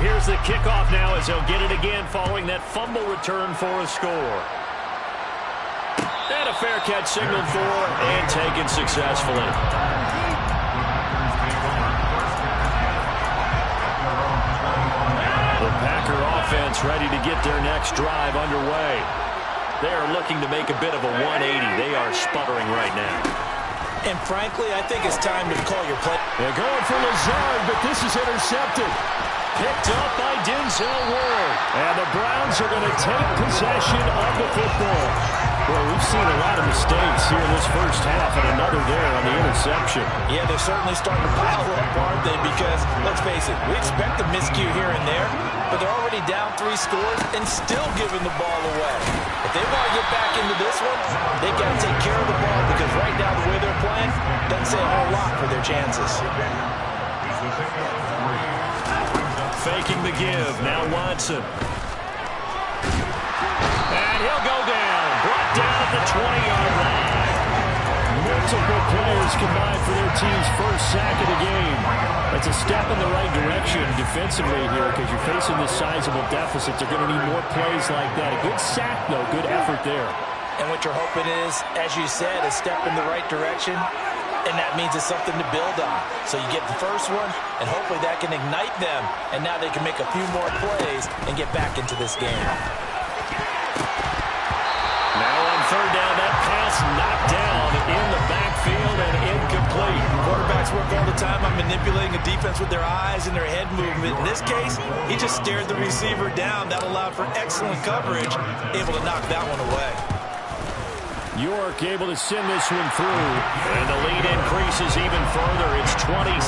here's the kickoff now as they'll get it again following that fumble return for a score. And a fair catch signaled for and taken successfully. The Packer offense ready to get their next drive underway. They are looking to make a bit of a 180. They are sputtering right now. And frankly, I think it's time to call your play. They're going for Lazard, but this is intercepted. Picked up by Denzel Ward. And the Browns are going to take possession of the football. Well, we've seen a lot of mistakes here in this first half, and another there on the interception. Yeah, they're certainly starting to pile up, aren't they? Because, let's face it, we expect a miscue here and there, but they're already down 3 scores and still giving the ball away. If they want to get back into this one, they've got to take care of the ball, because right now the way they're playing doesn't say a whole lot for their chances. Faking the give. Now Watson. And he'll go down. Brought down at the 20-yard line. Multiple players combined for their team's first sack of the game. That's a step in the right direction defensively here because you're facing this sizable deficit. They're going to need more plays like that. A good sack, though. Good effort there. And what you're hoping is, as you said, a step in the right direction. And that means it's something to build on. So you get the first one, and hopefully that can ignite them. And now they can make a few more plays and get back into this game. Now on third down, that pass knocked down in the backfield and incomplete. Quarterbacks work all the time on manipulating a defense with their eyes and their head movement. In this case, he just stared the receiver down. That allowed for excellent coverage, able to knock that one away. York able to send this one through, and the lead increases even further. It's 27-0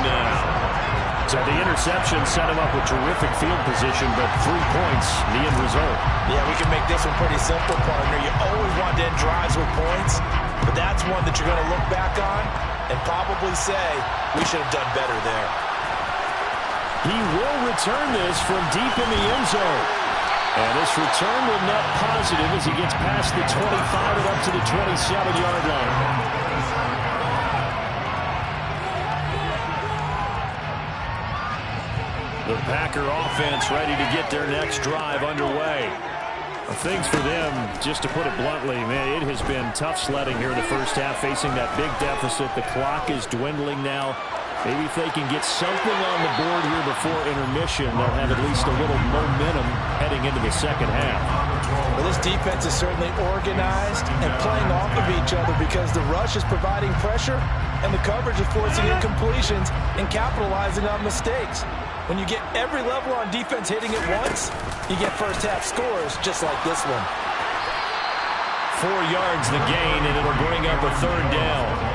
now. So the interception set him up with terrific field position, but 3 points, the end result. Yeah, we can make this one pretty simple, partner. You always want to end drives with points, but that's one that you're going to look back on and probably say, we should have done better there. He will return this from deep in the end zone. And this return will net positive as he gets past the 25 and up to the 27-yard line. The Packer offense ready to get their next drive underway. Things for them, just to put it bluntly, man, it has been tough sledding here in the first half, facing that big deficit. The clock is dwindling now. Maybe if they can get something on the board here before intermission, they'll have at least a little momentum heading into the second half. Well, this defense is certainly organized and playing off of each other because the rush is providing pressure and the coverage is forcing incompletions and capitalizing on mistakes. When you get every level on defense hitting at once, you get first half scores just like this one. 4 yards the gain, and it'll bring up a third down.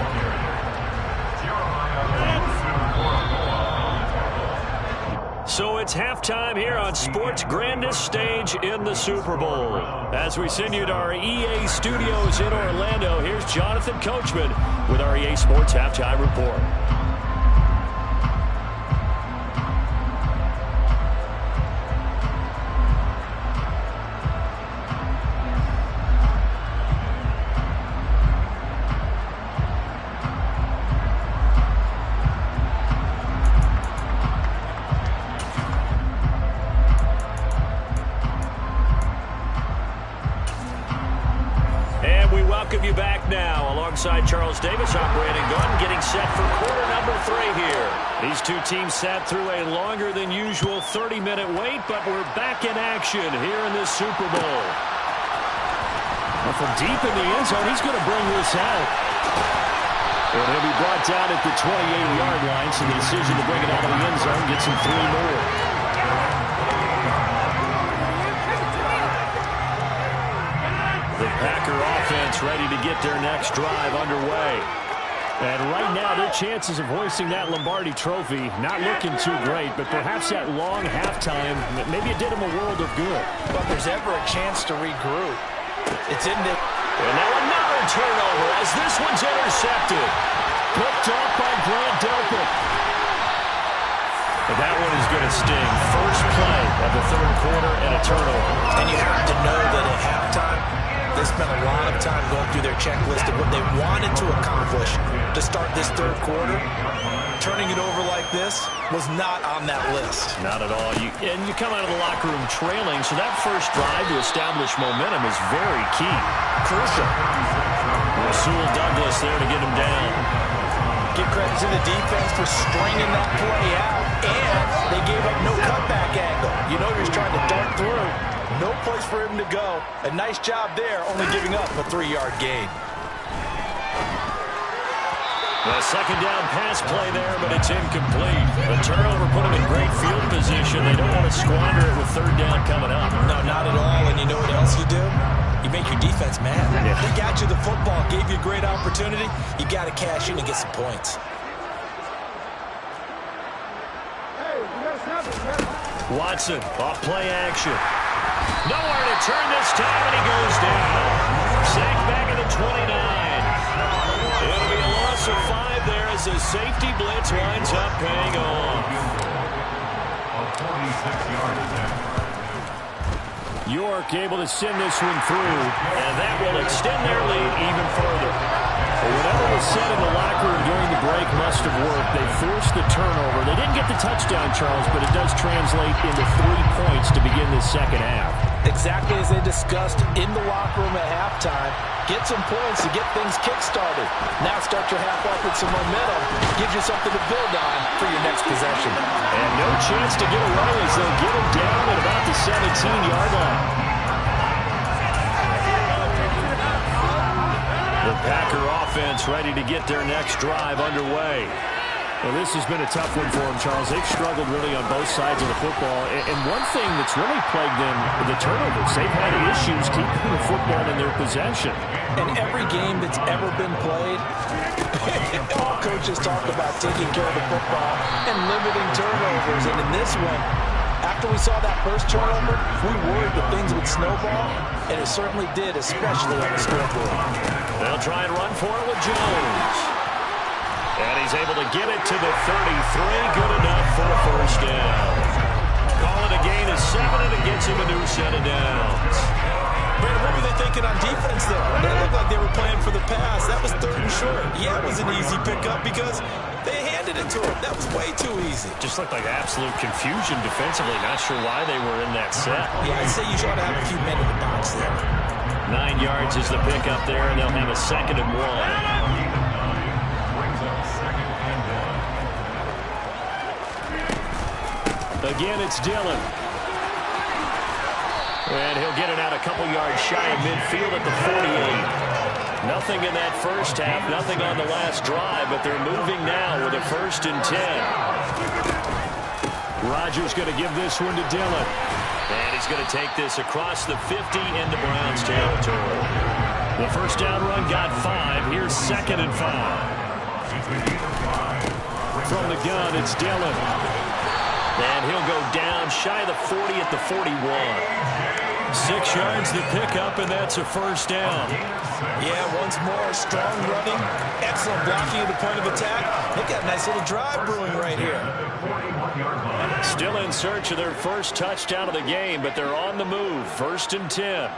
So it's halftime here on sports' grandest stage in the Super Bowl. As we send you to our EA studios in Orlando, here's Jonathan Coachman with our EA Sports Halftime Report. Welcome you back now. Alongside Charles Davis, I'm Brandon Gunn, getting set for quarter number 3 here. These two teams sat through a longer than usual 30-minute wait, but we're back in action here in this Super Bowl. Well, from deep in the end zone, he's going to bring this out. And he'll be brought down at the 28-yard line, so the decision to bring it out of the end zone gets him 3 more. The Packer offense ready to get their next drive underway. And right now, their chances of hoisting that Lombardi trophy not looking too great, but perhaps that long halftime, maybe it did them a world of good. But if there's ever a chance to regroup, it's in the... And now another turnover as this one's intercepted. Picked off by Grant Delpit. And that one is going to sting. First play of the third quarter and a turnover. And you have to know that at halftime, they spent a lot of time going through their checklist of what they wanted to accomplish to start this third quarter. turning it over like this was not on that list. Not at all. You come out of the locker room trailing, so that first drive to establish momentum is very key. Crucial. Rasul Douglas there to get him down. Give credit to the defense for stringing that play out, and they gave up no cutback angle. You know you're just trying to dart through. No place for him to go. A nice job there, only giving up a 3-yard gain. The second down pass play there, but it's incomplete. The turnover put them in great field position. They don't want to squander it with third down coming up. No, not at all. And you know what else you do? You make your defense mad. Yeah. They got you the football, gave you a great opportunity. You got to cash in and get some points. Watson, off play action. Nowhere to turn this time, and he goes down. Sacked back at the 29. It'll be a loss of 5 there as the safety blitz winds up paying off. York able to send this one through, and that will extend their lead even further. Whatever was said in the locker room during the break must have worked. They forced the turnover. They didn't get the touchdown, Charles, but it does translate into 3 points to begin this second half. Exactly as they discussed in the locker room at halftime. Get some points to get things kick-started. Now start your half off with some momentum. Gives you something to build on for your next possession. And no chance to get away as they'll get him down at about the 17-yard line. The Packer offense ready to get their next drive underway. Well, this has been a tough one for them, Charles. They've struggled really on both sides of the football. And one thing that's really plagued them, the turnovers. They've had issues keeping the football in their possession. In every game that's ever been played, all coaches talk about taking care of the football and limiting turnovers. And in this one, after we saw that first turnover, we worried that things would snowball, and it certainly did, especially on the scoreboard. They'll try and run for it with Jones. And he's able to get it to the 33. Good enough for a first down. Call it a gain of 7, and it gets him a new set of downs. Brandon, what were they thinking on defense there? They looked like they were playing for the pass. That was 3rd and short. Yeah, it was an easy pickup because they handed it to him. That was way too easy. Just looked like absolute confusion defensively. Not sure why they were in that set. Yeah, I'd say you ought to have a few men in the box there. 9 yards is the pickup there, and they'll have a 2nd and 1. Again, it's Dillon. And he'll get it out a couple yards shy of midfield at the 48. Nothing in that first half, nothing on the last drive, but they're moving now with a 1st and 10. Rodgers going to give this one to Dillon. And he's going to take this across the 50 into Browns territory. The first down run got 5. Here's 2nd and 5. From the gun, it's Dillon. And he'll go down shy of the 40 at the 41. 6 yards to pick up, and that's a first down. Yeah, once more, strong running, excellent blocking at the point of attack. They got a nice little drive brewing right here. Still in search of their first touchdown of the game, but they're on the move. 1st and 10.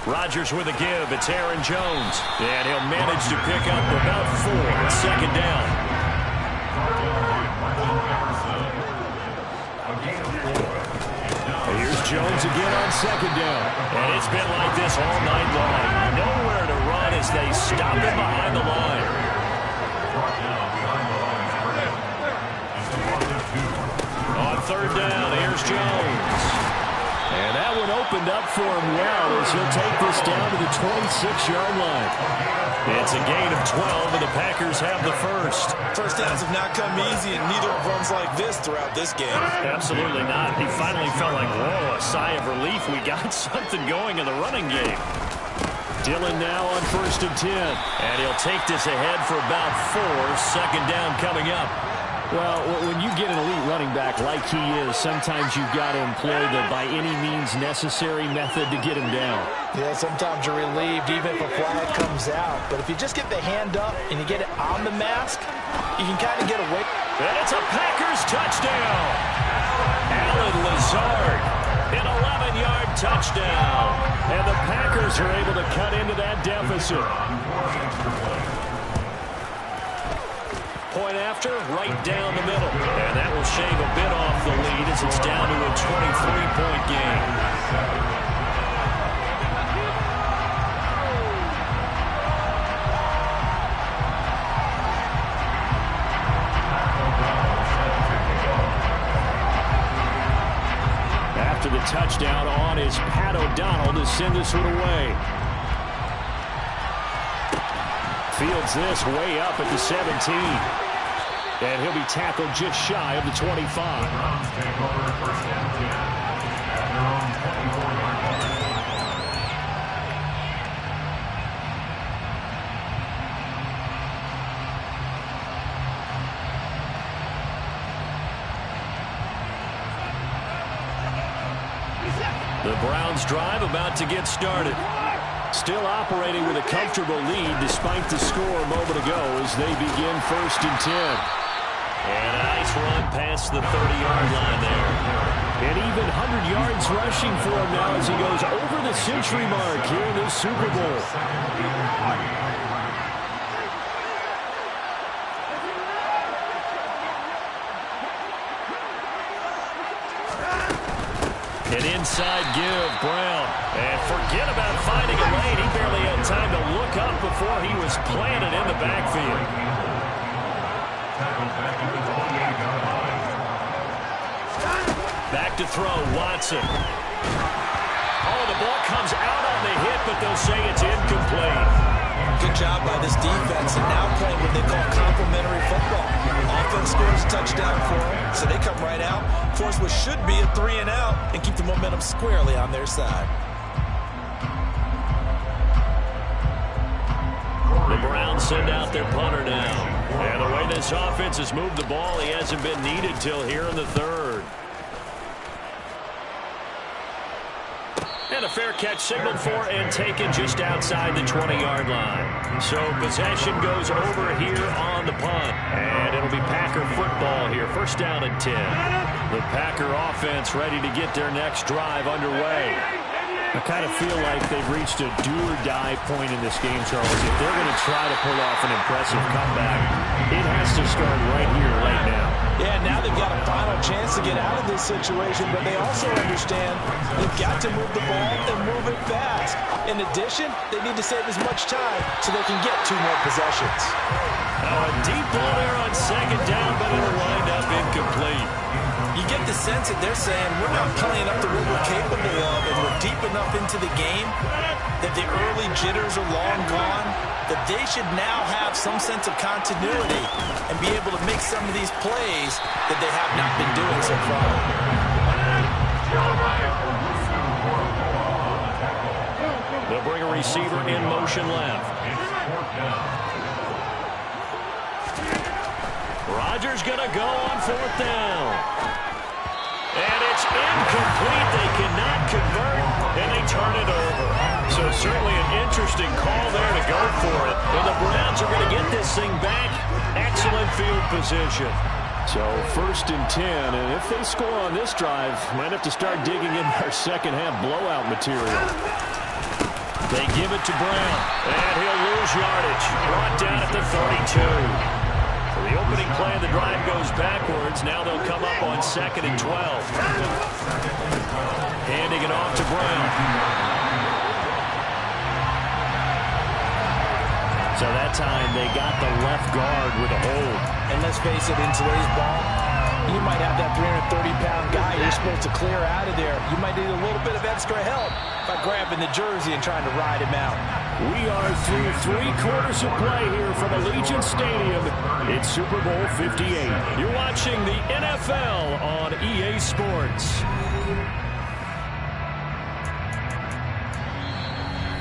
Rodgers with a give. It's Aaron Jones. And he'll manage to pick up about 4. 2nd down. Here's Jones again on 2nd down. And it's been like this all night long. Nowhere to run as they stop him behind the line. On 3rd down, here's Jones. And that one opened up for him well as he'll take this down to the 26-yard line. It's a gain of 12, and the Packers have the first. First downs have not come easy, and neither have runs like this throughout this game. Absolutely not. He finally felt like, whoa, a sigh of relief. We got something going in the running game. Dillon now on 1st and 10. And he'll take this ahead for about 4. 2nd down coming up. Well, when you get an elite running back like he is, sometimes you've got to employ the by any means necessary method to get him down. Yeah, sometimes you're relieved even if a flag comes out. But if you just get the hand up and you get it on the mask, you can kind of get away. And it's a Packers touchdown. Alan Lazard, an 11-yard touchdown. And the Packers are able to cut into that deficit. point after, right down the middle. And that will shave a bit off the lead as it's down to a 23-point game. After the touchdown on is Pat O'Donnell to send this one away. Fields this way up at the 17. And he'll be tackled just shy of the 25. The Browns drive about to get started. Still operating with a comfortable lead despite the score a moment ago as they begin 1st and 10. And a nice run past the 30-yard line there. And even 100 yards rushing for him now as he goes over the century mark here in this Super Bowl. An inside give, Brown. And forget about finding a lane. He barely had time to look up before he was planted in the backfield. Back to throw, Watson. Oh, the ball comes out on the hit, but they'll say it's incomplete. Good job by this defense, and now playing what they call complementary football. Offense scores a touchdown for them, so they come right out, force what should be a 3-and-out, and keep the momentum squarely on their side. The Browns send out their punter now. And the way this offense has moved the ball, he hasn't been needed till here in the 3rd. And a fair catch signaled for and taken just outside the 20-yard line. So possession goes over here on the punt. And it'll be Packer football here. 1st down and 10. The Packer offense ready to get their next drive underway. I kind of feel like they've reached a do-or-die point in this game, Charles. If they're going to try to pull off an impressive comeback, it has to start right here, right now. Yeah, now they've got a final chance to get out of this situation, but they also understand they've got to move the ball and move it fast. In addition, they need to save as much time so they can get 2 more possessions. Now a deep ball there on 2nd down, but it'll wind up incomplete. You get the sense that they're saying we're not playing up to what we're capable of, and we're deep enough into the game that the early jitters are long gone, that they should now have some sense of continuity and be able to make some of these plays that they have not been doing so far. They'll bring a receiver in motion left. Rodgers going to go on 4th down. And it's incomplete. They cannot convert, and they turn it over. So certainly an interesting call there to go for it. And the Browns are going to get this thing back. Excellent field position. So 1st and 10, and if they score on this drive, might have to start digging in their second-half blowout material. They give it to Brown, and he'll lose yardage. Brought down at the 32. The opening play of the drive goes backwards. Now they'll come up on 2nd and 12. Handing it off to Brown. So that time they got the left guard with a hold. And let's face it, in today's ball, you might have that 330-pound guy you're supposed to clear out of there. You might need a little bit of extra help by grabbing the jersey and trying to ride him out. We are through 3 quarters of play here from Allegiant Stadium. It's Super Bowl 58. You're watching the NFL on EA Sports.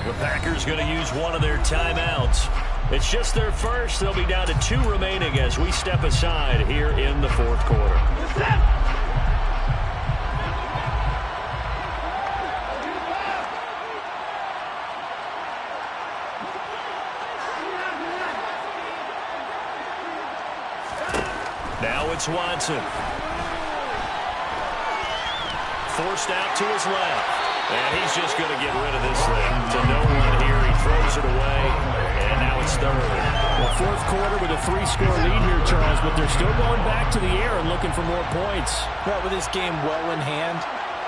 The Packers going to use one of their timeouts. It's just their first. They'll be down to 2 remaining as we step aside here in the 4th quarter. Now it's Watson. Forced out to his left. And he's just going to get rid of this thing. To no one here. He throws it away. And now it's it's third. Well, fourth quarter with a 3-score lead here, Charles, but they're still going back to the air and looking for more points. Well, with this game well in hand,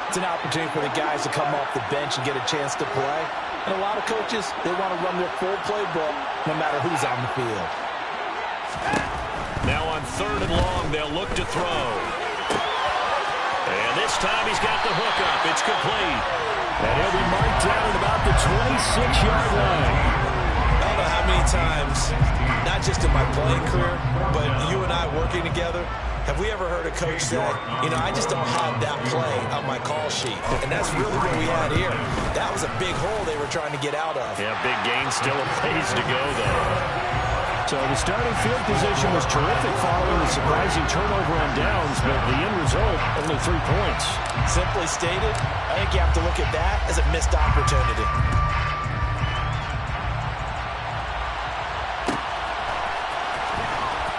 it's an opportunity for the guys to come off the bench and get a chance to play. And a lot of coaches, they want to run their full playbook no matter who's on the field. Now on third and long, they'll look to throw. And this time he's got the hook up. It's complete. And he'll be marked down at about the 26-yard line. I don't know how many times, not just in my playing career, but you and I working together, have we ever heard a coach say, you know, I just don't have that play on my call sheet. And that's really what we had here. That was a big hole they were trying to get out of. Yeah, big gain, still a ways to go, though. So the starting field position was terrific following the surprising turnover on downs, but the end result, only 3 points. Simply stated, I think you have to look at that as a missed opportunity.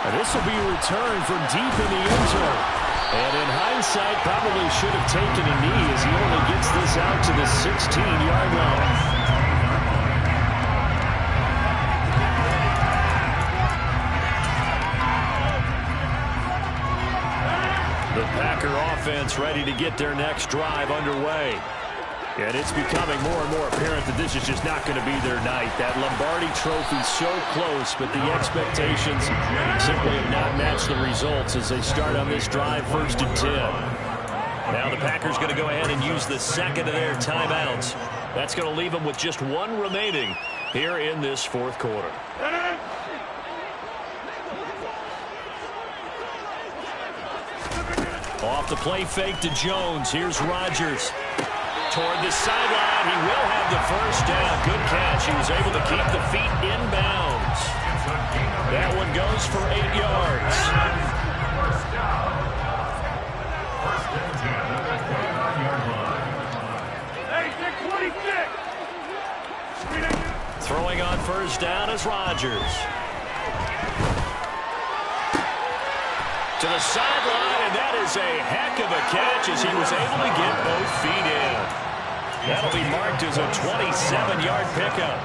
And this will be returned from deep in the end zone. And in hindsight, probably should have taken a knee as he only gets this out to the 16-yard line. The Packer offense ready to get their next drive underway. And it's becoming more and more apparent that this is just not going to be their night. That Lombardi Trophy so close, but the expectations simply have not matched the results as they start on this drive, 1st and 10. Now the Packers going to go ahead and use the second of their timeouts. That's going to leave them with just 1 remaining here in this 4th quarter. Off the play fake to Jones. Here's Rodgers. Toward the sideline. He will have the first down. Good catch. He was able to keep the feet inbounds. That one goes for 8 yards. Throwing on first down is Rodgers. To the sideline, and that is a heck of a catch as he was able to get both feet in. That'll be marked as a 27-yard pickup.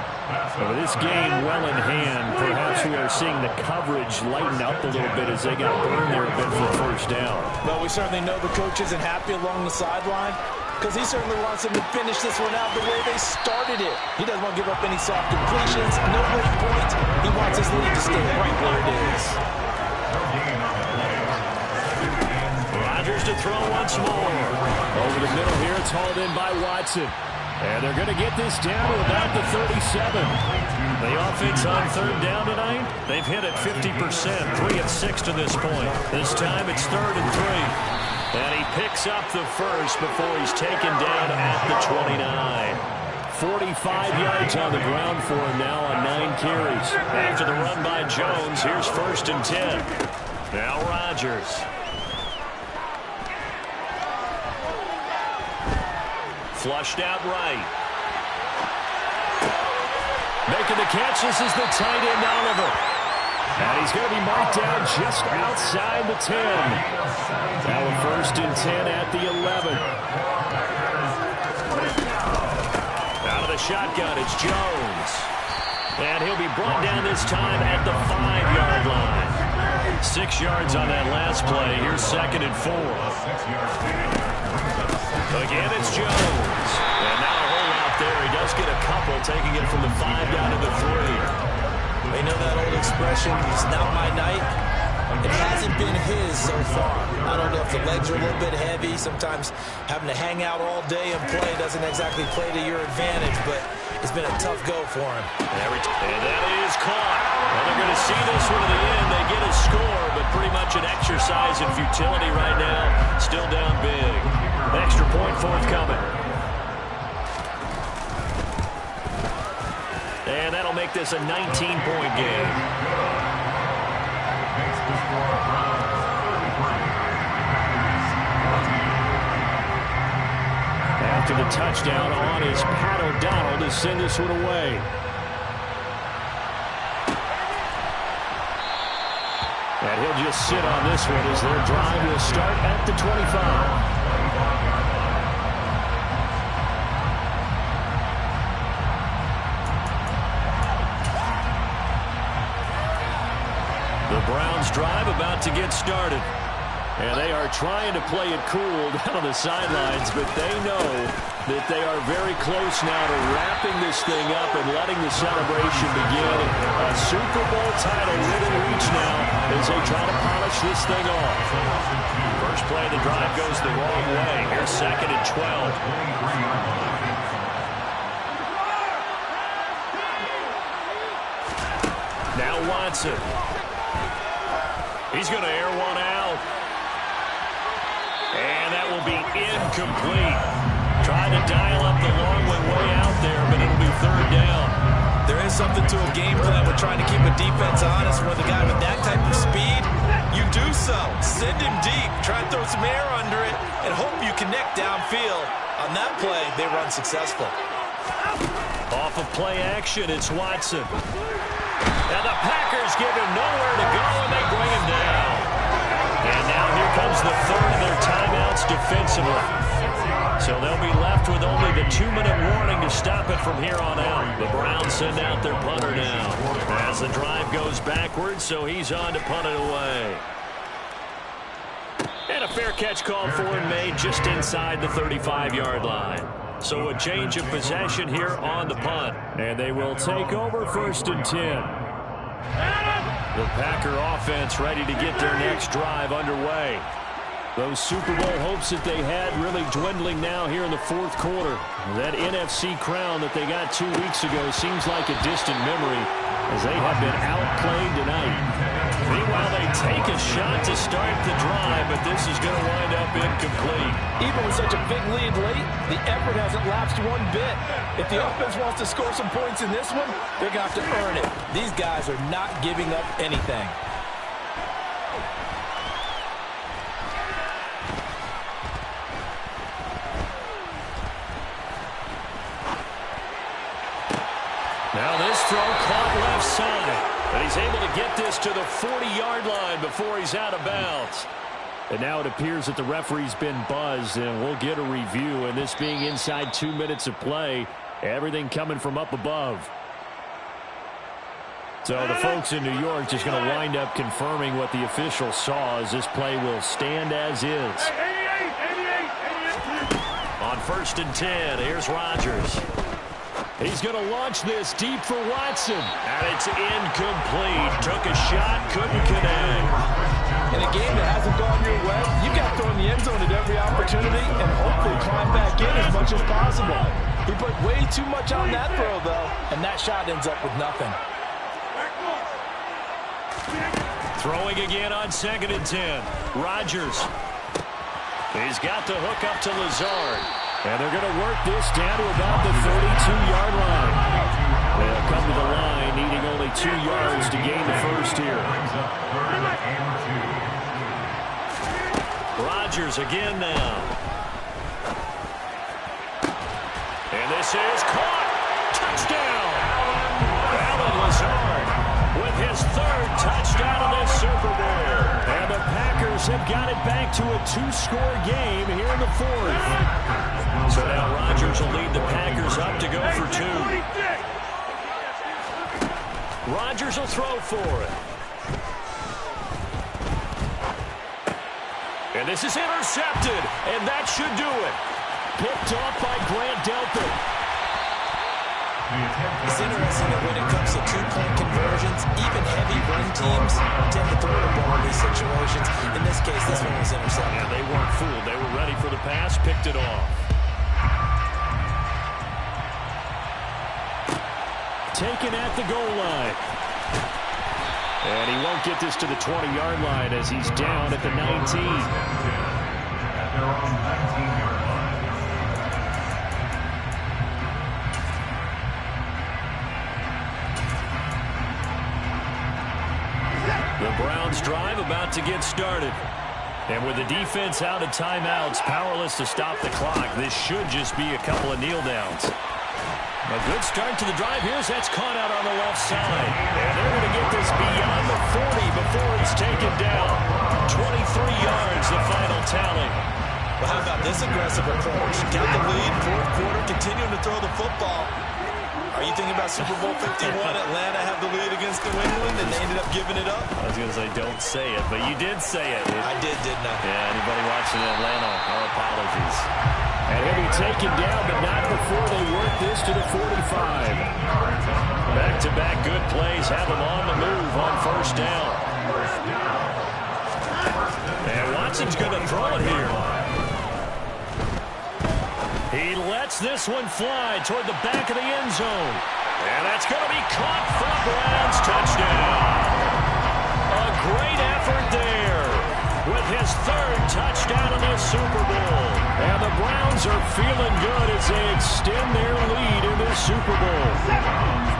With this game well in hand, perhaps we are seeing the coverage lighten up a little bit as they got burned there a bit for first down. Well, we certainly know the coach isn't happy along the sideline because he certainly wants them to finish this one out the way they started it. He doesn't want to give up any soft completions, no late points. He wants his lead to stay right where it is. Rodgers to throw once more. Over the middle here, it's hauled in by Watson. And they're going to get this down to about the 37. The offense on third down tonight, they've hit it 50%, 3 of 6 to this point. This time it's 3rd and 3. And he picks up the first before he's taken down at the 29. 45 yards on the ground for him now on 9 carries. After the run by Jones, here's 1st and 10. Now Rodgers. Flushed out right. Making the catch, this is the tight end Oliver. And he's going to be marked down just outside the 10. Now a 1st and 10 at the 11. Out of the shotgun, it's Jones. And he'll be brought down this time at the 5-yard line. 6 yards on that last play. Here's 2nd and 4. Again, it's Jones. And now a hole out there. He does get a couple, taking it from the 5 down to the 3. They know that old expression, it's not my night. It hasn't been his so far. I don't know if the legs are a little bit heavy. Sometimes having to hang out all day and play doesn't exactly play to your advantage, but it's been a tough go for him. And that is caught. Well, they're going to see this one to the end. They get a score, but pretty much an exercise in futility right now. Still down big. Extra point forthcoming. And that'll make this a 19-point game. After the touchdown on is Pat O'Donnell to send this one away. And he'll just sit on this one as their drive will start at the 25. drive about to get started. And they are trying to play it cool down on the sidelines, but they know that they are very close now to wrapping this thing up and letting the celebration begin. A Super Bowl title within reach now as they try to polish this thing off. First play of the drive goes the wrong way. Here's 2nd and 12. Now Watson. He's going to air one out. And that will be incomplete. Trying to dial up the long one way out there, but it'll be 3rd down. There is something to a game plan with trying to keep a defense honest. When the guy with that type of speed, you do so. Send him deep. Try to throw some air under it and hope you connect downfield. On that play, they run successful. Off of play action, it's Watson. Now the Packers give him nowhere to go, and they bring him down. And now here comes the 3rd of their timeouts defensively. So they'll be left with only the 2-minute warning to stop it from here on out. The Browns send out their punter now as the drive goes backwards, so he's on to punt it away. And a fair catch call for him made just inside the 35-yard line. So a change of possession here on the punt. And they will take over 1st and 10. The Packer offense ready to get their next drive underway. Those Super Bowl hopes that they had really dwindling now here in the 4th quarter. That NFC crown that they got 2 weeks ago seems like a distant memory as they have been outplayed tonight. Meanwhile, they take a shot to start the drive, but this is going to wind up incomplete. Even with such a big lead late, the effort hasn't lapsed one bit. If the offense wants to score some points in this one, they're going to have to earn it. These guys are not giving up anything. Now this throw caught left side, but he's able to get this to the 40-yard line before he's out of bounds. And now it appears that the referee's been buzzed, and we'll get a review. And this being inside 2 minutes of play, everything coming from up above. So the folks in New York just going to wind up confirming what the official saw as this play will stand as is. On 1st and 10, here's Rodgers. He's going to launch this deep for Watson. And it's incomplete. Took a shot, couldn't connect. In a game that hasn't gone your way, you've got to throw in the end zone at every opportunity and hopefully climb back in as much as possible. He put way too much on that throw, though, and that shot ends up with nothing. Throwing again on 2nd and 10. Rodgers. He's got the hook up to Lazard. And they're going to work this down to about the 32-yard line. They'll come to the line, needing only 2 yards to gain the first here. Rodgers again now. And this is caught. Touchdown. Alan Lazard with his 3rd touchdown of this Super Bowl. And the Packers have got it back to a 2-score game here in the 4th. So now Rodgers will lead the Packers up to go for 2. Rodgers will throw for it. And this is intercepted, and that should do it. Picked off by Grant Delpit. It's interesting that when it comes to 2-point conversions, even heavy run teams tend to throw the ball in these situations. In this case, this one was intercepted. And they weren't fooled. They were ready for the pass, picked it off. Taken at the goal line. And he won't get this to the 20-yard line as he's down at the 19. The Browns drive about to get started. And with the defense out of timeouts, powerless to stop the clock, this should just be a couple of kneel downs. A good start to the drive here as that's caught out on the left side. And they're going to get this beyond the 40 before it's taken down. 23 yards, the final tally. Well, how about this aggressive approach? Got the lead, 4th quarter, continuing to throw the football. Are you thinking about Super Bowl 51? Atlanta have the lead against New England, and they ended up giving it up? I was going to say, don't say it, but you did say it. I did, didn't I? Yeah, anybody watching Atlanta, our apologies. And he'll be taken down, but not before they work this to the 45. Back-to-back good plays have them on the move on first down. And Watson's going to throw it here. He lets this one fly toward the back of the end zone. And that's going to be caught for a Browns touchdown. A great effort there with his third touchdown in this Super Bowl. And the Browns are feeling good as they extend their lead in this Super Bowl.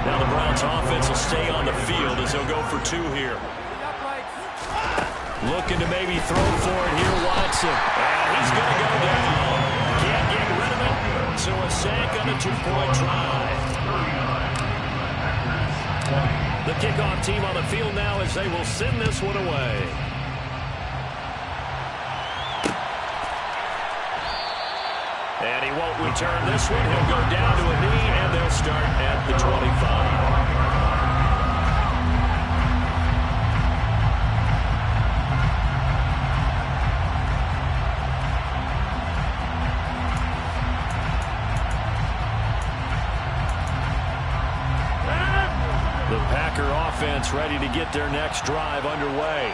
Now the Browns offense will stay on the field as they'll go for two here. Looking to maybe throw for it here, Watson. And he's going to go down. Can't get rid of it. So a sack on a two-point try. The kickoff team on the field now as they will send this one away. And he won't return this one. He'll go down to a knee, and they'll start at the 25. Offense ready to get their next drive underway.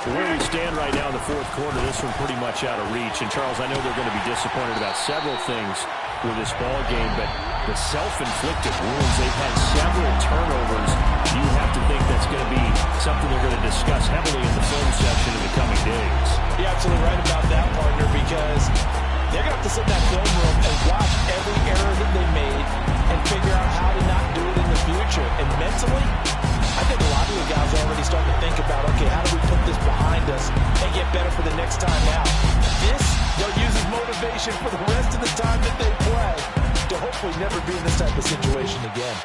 Where we stand right now in the fourth quarter, this one pretty much out of reach. And, Charles, I know they're going to be disappointed about several things with this ball game, but the self-inflicted wounds, they've had several turnovers. You have to think that's going to be something they're going to discuss heavily in the film section in the coming days. You're absolutely right about that, partner, because they're going to have to sit in that film room and watch every error that they made and figure out how to not do it in the future. And mentally, I think a lot of you guys are already starting to think about, okay, how do we put this behind us and get better for the next time out? This, they'll use as motivation for the rest of the time that they play to hopefully never be in this type of situation again.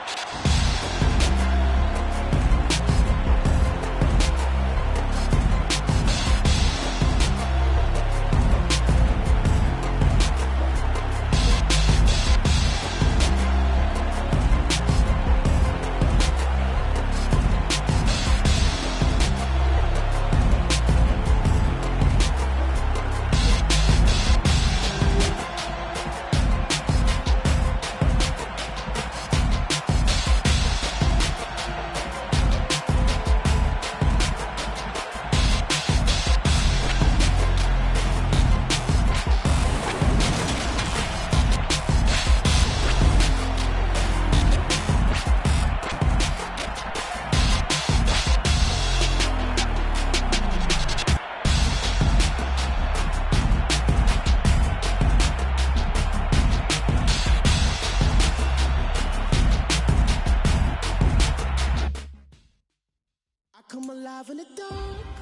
Come alive in the dark,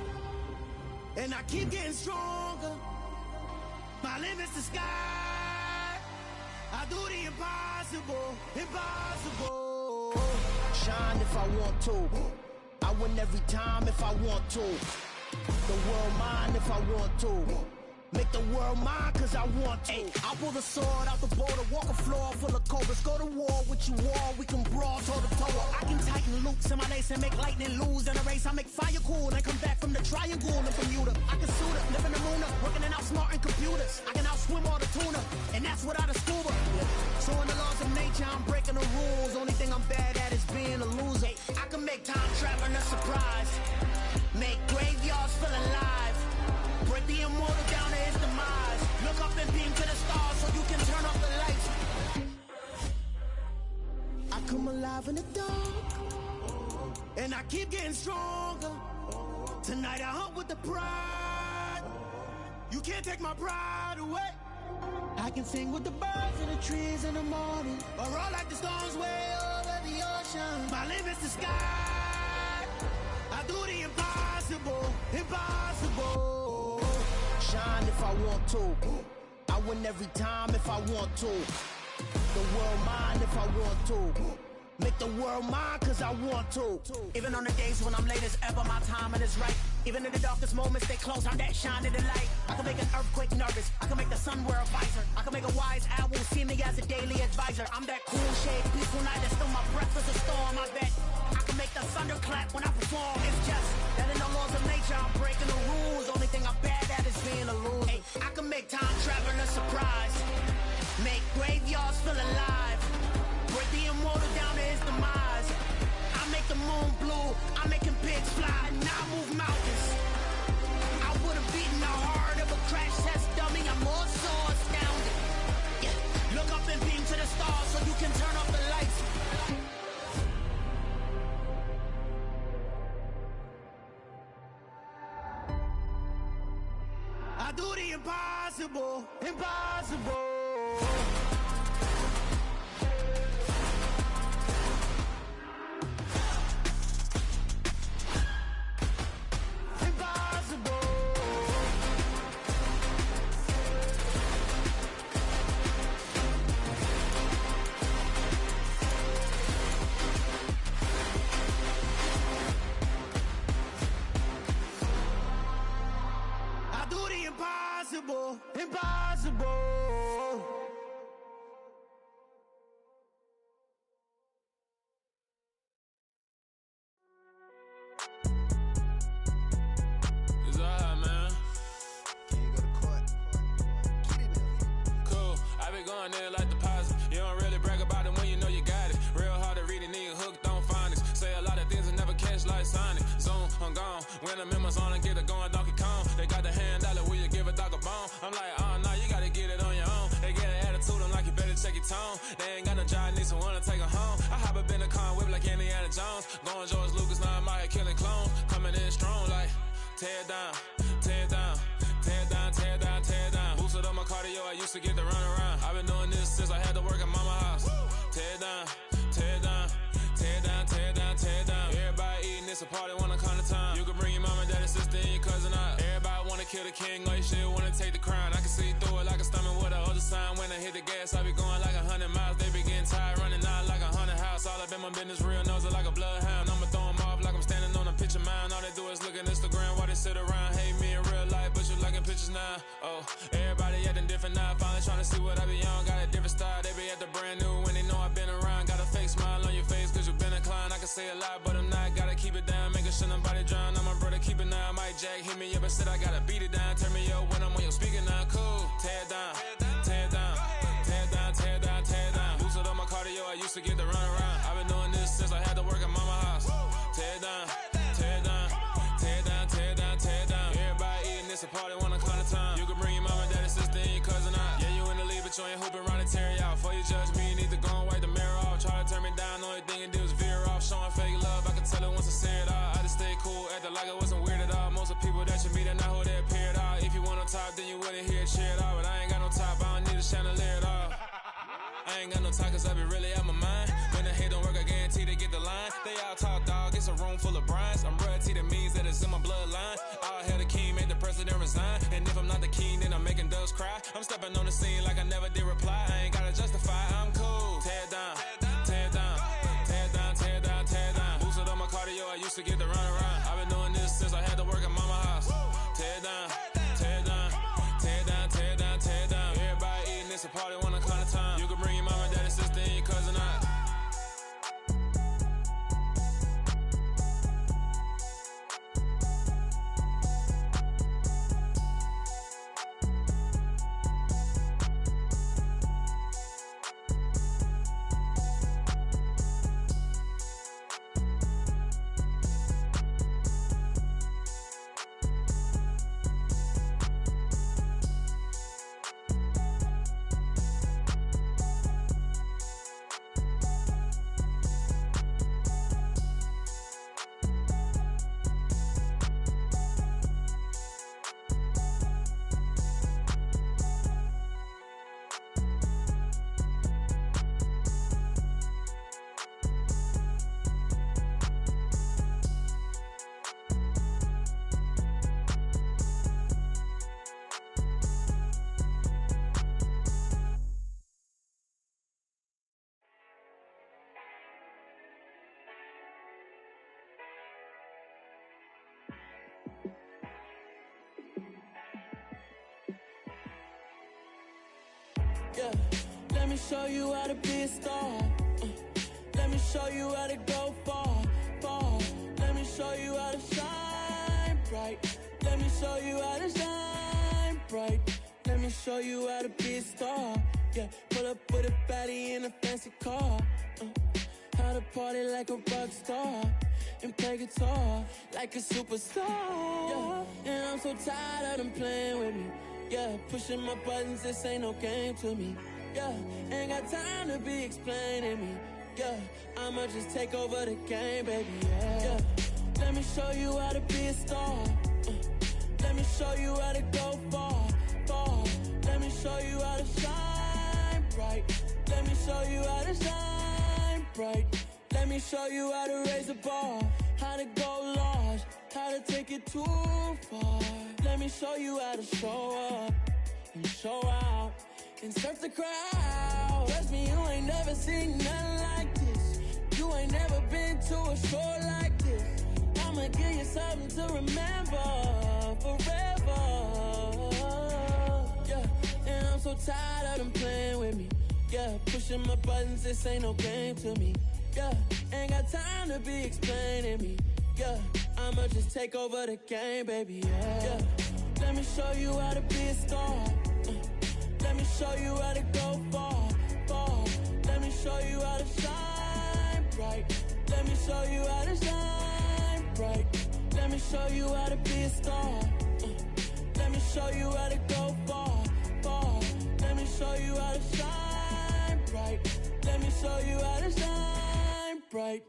and I keep getting stronger. My limit's the sky. I do the impossible, impossible. Shine if I want to. I win every time if I want to. The world mine if I want to. Make the world mine cause I want to. I pull the sword out the border, walk a floor full of cobras. Go to war with you all, we can brawl toe to toe. I can tighten loops in my lace and make lightning lose in a race. I make fire cool and come back from the triangle in Bermuda. I can suit up, live in the moon up, working and outsmarting computers. I can outswim all the tuna, and that's without a scuba. So in the laws of nature, I'm breaking the rules. Only thing I'm bad at is being a loser. I can make time traveling a surprise, make graveyards feel alive. Break the immortal down to his demise. Look up and beam to the stars so you can turn off the lights. I come alive in the dark, and I keep getting stronger. Tonight I hunt with the pride. You can't take my pride away. I can sing with the birds and the trees in the morning, or roll like the storms way over the ocean. My limit's the sky. I do the impossible, impossible. Shine if I want to. I win every time if I want to. The world mine if I want to. Make the world mine cause I want to. Even on the days when I'm late as ever, my timing is right. Even in the darkest moments, they close, I'm that shining the light. I can make an earthquake nervous, I can make the sun wear a visor. I can make a wise owl see me as a daily advisor. I'm that cool shade, peaceful night that still my breath is a storm. I bet I can make the thunder clap when I perform. It's just that in the laws of nature, I'm breaking the rules. Only thing I'm bad at is being a loser. Hey, I can make time travel a surprise. Make graveyards feel alive. Break the immortal down to his demise. I make the moon blue. I'm making pigs fly. Now I move mountains. I would have beaten the heart of a crash test dummy. I'm more so astounded. Yeah. Look up and beam to the stars so you can turn off the lights. I do the impossible, impossible. Impossible, impossible. It's alright, man. Can you go to court? Get it in. Cool, I be going there like the positive. You don't really brag about it when you know you got it. Real hard to read a nigga hooked, don't find it. Say a lot of things and never catch like Sonic. Zone, I'm gone. When I'm in my zone, I get it going Donkey Kong. They got the hand dollar, will you give a dog a bone? I'm like, oh, no, you gotta get it on your own. They get an attitude, I'm like, you better check your tone. They ain't got no job, need someone to take her home. I hop up in the car, whip like Indiana Jones. Going George Lucas, now I'm out here killing clones. Coming in strong, like, tear down, tear down, tear down, tear down, tear down. Boosted up my cardio, I used to get to run around. I've been doing this since I had to work at mama house. Tear down, tear down, tear down, tear down, tear down. Everybody eating, it's a party, wanna come to time. You can bring your mama, daddy, sister, and your cousin out. Everybody wanna kill the king, or you shit wanna take the crown. I can see through it like a stomach with a other sign. When I hit the gas, I be going like 100 miles. They be getting tired, running out like 100 house. All up in my business, real nose like a bloodhound. I'ma throw them off like I'm standing on a picture mound. All they do is look at Instagram while they sit around. Hate me in real life, but you liking pictures now. Oh, everybody acting different now. Finally trying to see what I be on. Got a different style, they be at the brand new when they know I've been around. Got a fake smile on your face cause you been inclined. I can say a lot, but I'm not. Gotta keep it down, making sure nobody drown. I'm my brother, keep it now. Mike Jack hit me up and said I gotta beat it down. Turn me up when I'm on your speaker now. Cool, tear down, tear down, tear down, tear down, tear down. Boosted up my cardio, I used to get to run around. I've been doing this since I had to work at mama house. Tear down, tear down, tear down, tear down, tear down. Everybody eating, it's a party, wanna come to time. You can bring your mama, daddy, sister, and your cousin out. Yeah, you in the lead, but you ain't hooping around and tear out. Before you judge me, you need to go and wipe the mirror off. Try to turn me down, only thing you do is veer off. Showing fake love, I can tell it once I say it all. I just stay cool, acting like it wasn't weird at all. Most of the people that you meet are not who they appear at all. If you want on top, then you wouldn't hear it cheer at all. But I ain't got no top, I don't need a chandelier at all. I ain't got no time cause I be really out my mind. When the hate don't work, I guarantee they get the line. They all talk dog, it's a room full of brinds. I'm royalty, that means that it's in my bloodline. All hell the king, made the president resign. And if I'm not the king, then I'm making doves cry. I'm stepping on the scene like I never did reply. I ain't gotta justify, I'm cool. Tear down, tear down, tear down, tear down, tear down. Boosted up my cardio, I used to get to run around. I've been doing this since I had to work at mama house. Tear down, tear down, tear down, tear down, tear down. Everybody eating, it's a party, wanna come to time. You can bring your mama, daddy, sister, and your cousin out. Yeah, let me show you how to be a star. Let me show you how to go far, far. Let me show you how to shine bright. Let me show you how to shine bright. Let me show you how to be a star. Yeah, pull up with a baddie in a fancy car. How to party like a rock star and play guitar like a superstar. Yeah, and I'm so tired of them playing with me. Yeah, pushing my buttons, this ain't no game to me. Yeah, ain't got time to be explaining me. Yeah, I'ma just take over the game, baby. Yeah, let me show you how to be a star. Let me show you how to go far, far. Let me show you how to shine bright. Let me show you how to shine bright. Let me show you how to raise the bar, how to go large, how to take it too far. Let me show you how to show up and show out and surf the crowd. Trust me, you ain't never seen nothing like this. You ain't never been to a show like this. I'ma give you something to remember forever. Yeah, and I'm so tired of them playing with me. Yeah, pushing my buttons, this ain't no game to me. Yeah, ain't got time to be explaining me. Yeah, I'ma just take over the game, baby. Yeah, let me show you how to be a star. Let me show you how to go far, far. Let me show you how to shine bright. Let me show you how to shine bright. Let me show you how to be a star. Let me show you how to go far, far. Let me show you how to shine bright. Let me show you how to shine bright.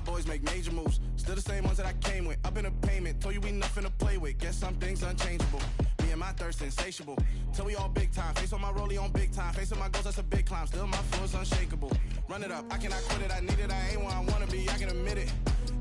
Boys make major moves, still the same ones that I came with. Up in a payment, told you we nothing to play with. Guess some things unchangeable. Me and my thirst insatiable. Till we all big time. Face on my rollie on big time. Facing my goals, that's a big climb. Still my floor's unshakable. Run it up, I cannot quit it. I need it, I ain't where I wanna be. I can admit it.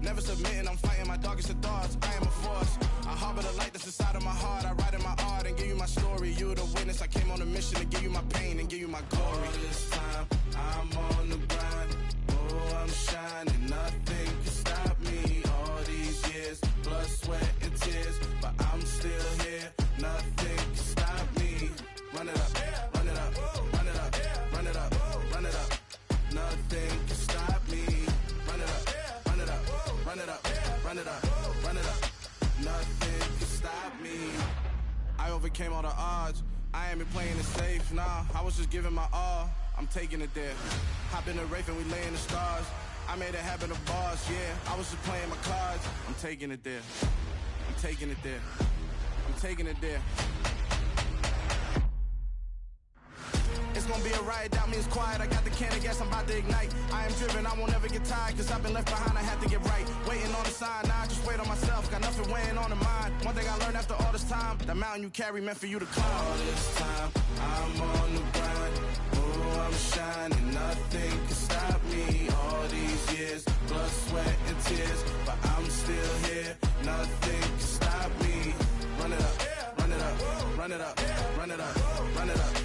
Never submitting, I'm fighting my darkest of thoughts. I am a force. I harbor the light that's inside of my heart. I write in my art and give you my story. You the witness. I came on a mission to give you my pain and give you my glory. All this time, I'm on the grind. Oh, I'm shining. Nothing can stop me. All these years, blood, sweat, and tears. But I'm still here. Nothing can stop me. Run it up, run it up, run it up, run it up, run it up. Nothing can stop me. Run it up, run it up, run it up, run it up, run it up. Nothing can stop me. I overcame all the odds. I ain't been playing it safe, nah. I was just giving my all. I'm taking it there. Hop in the Wraith and we lay in the stars. I made it happen to bars, yeah. I was just playing my cards. I'm taking it there. I'm taking it there. I'm taking it there. It's gonna be a riot, doubt me it's quiet. I got the can of gas, I'm about to ignite. I am driven, I won't ever get tired. Cause I've been left behind, I had to get right. Waiting on the sign, now I just wait on myself. Got nothing weighing on the mind. One thing I learned after all this time, the mountain you carry meant for you to climb. All this time, I'm on the grind. Oh, I'm shining, nothing can stop me. All these years, blood, sweat, and tears. But I'm still here, nothing can stop me. Run it up, run it up, run it up, run it up, run it up.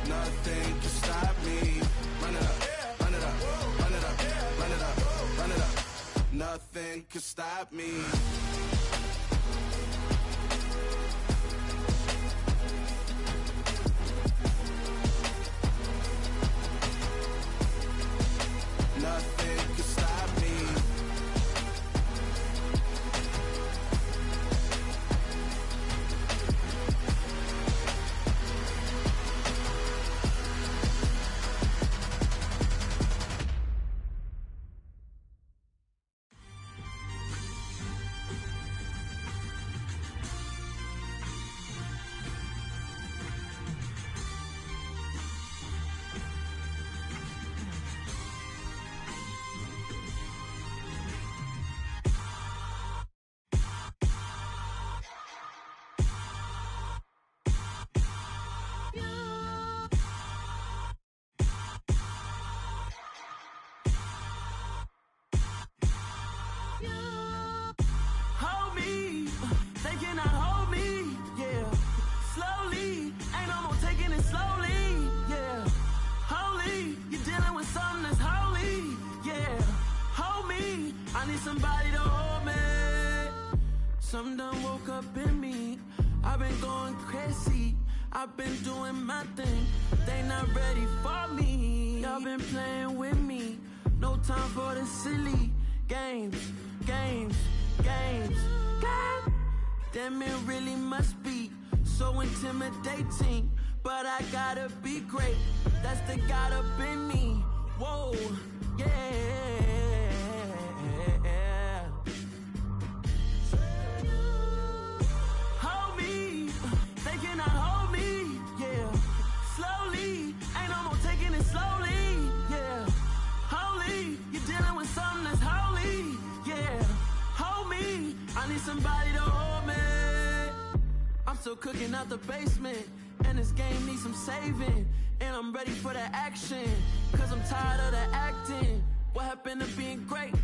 Nothing can stop me. Run it up, run it up, run it up, run it up, run it up. Nothing can stop me. Nothing can stop me. Something done woke up in me. I've been going crazy. I've been doing my thing. They not ready for me. Y'all been playing with me. No time for the silly games. Damn, it really must be so intimidating. But I gotta be great. That's the God up in me. Whoa, yeah. Hold me, they cannot hold me, yeah. Slowly, ain't no more taking it slowly, yeah. Holy, you're dealing with something that's holy, yeah. Hold me, I need somebody to hold me. I'm still cooking out the basement, and this game needs some saving. And I'm ready for the action, cause I'm tired of the acting. What happened to being great?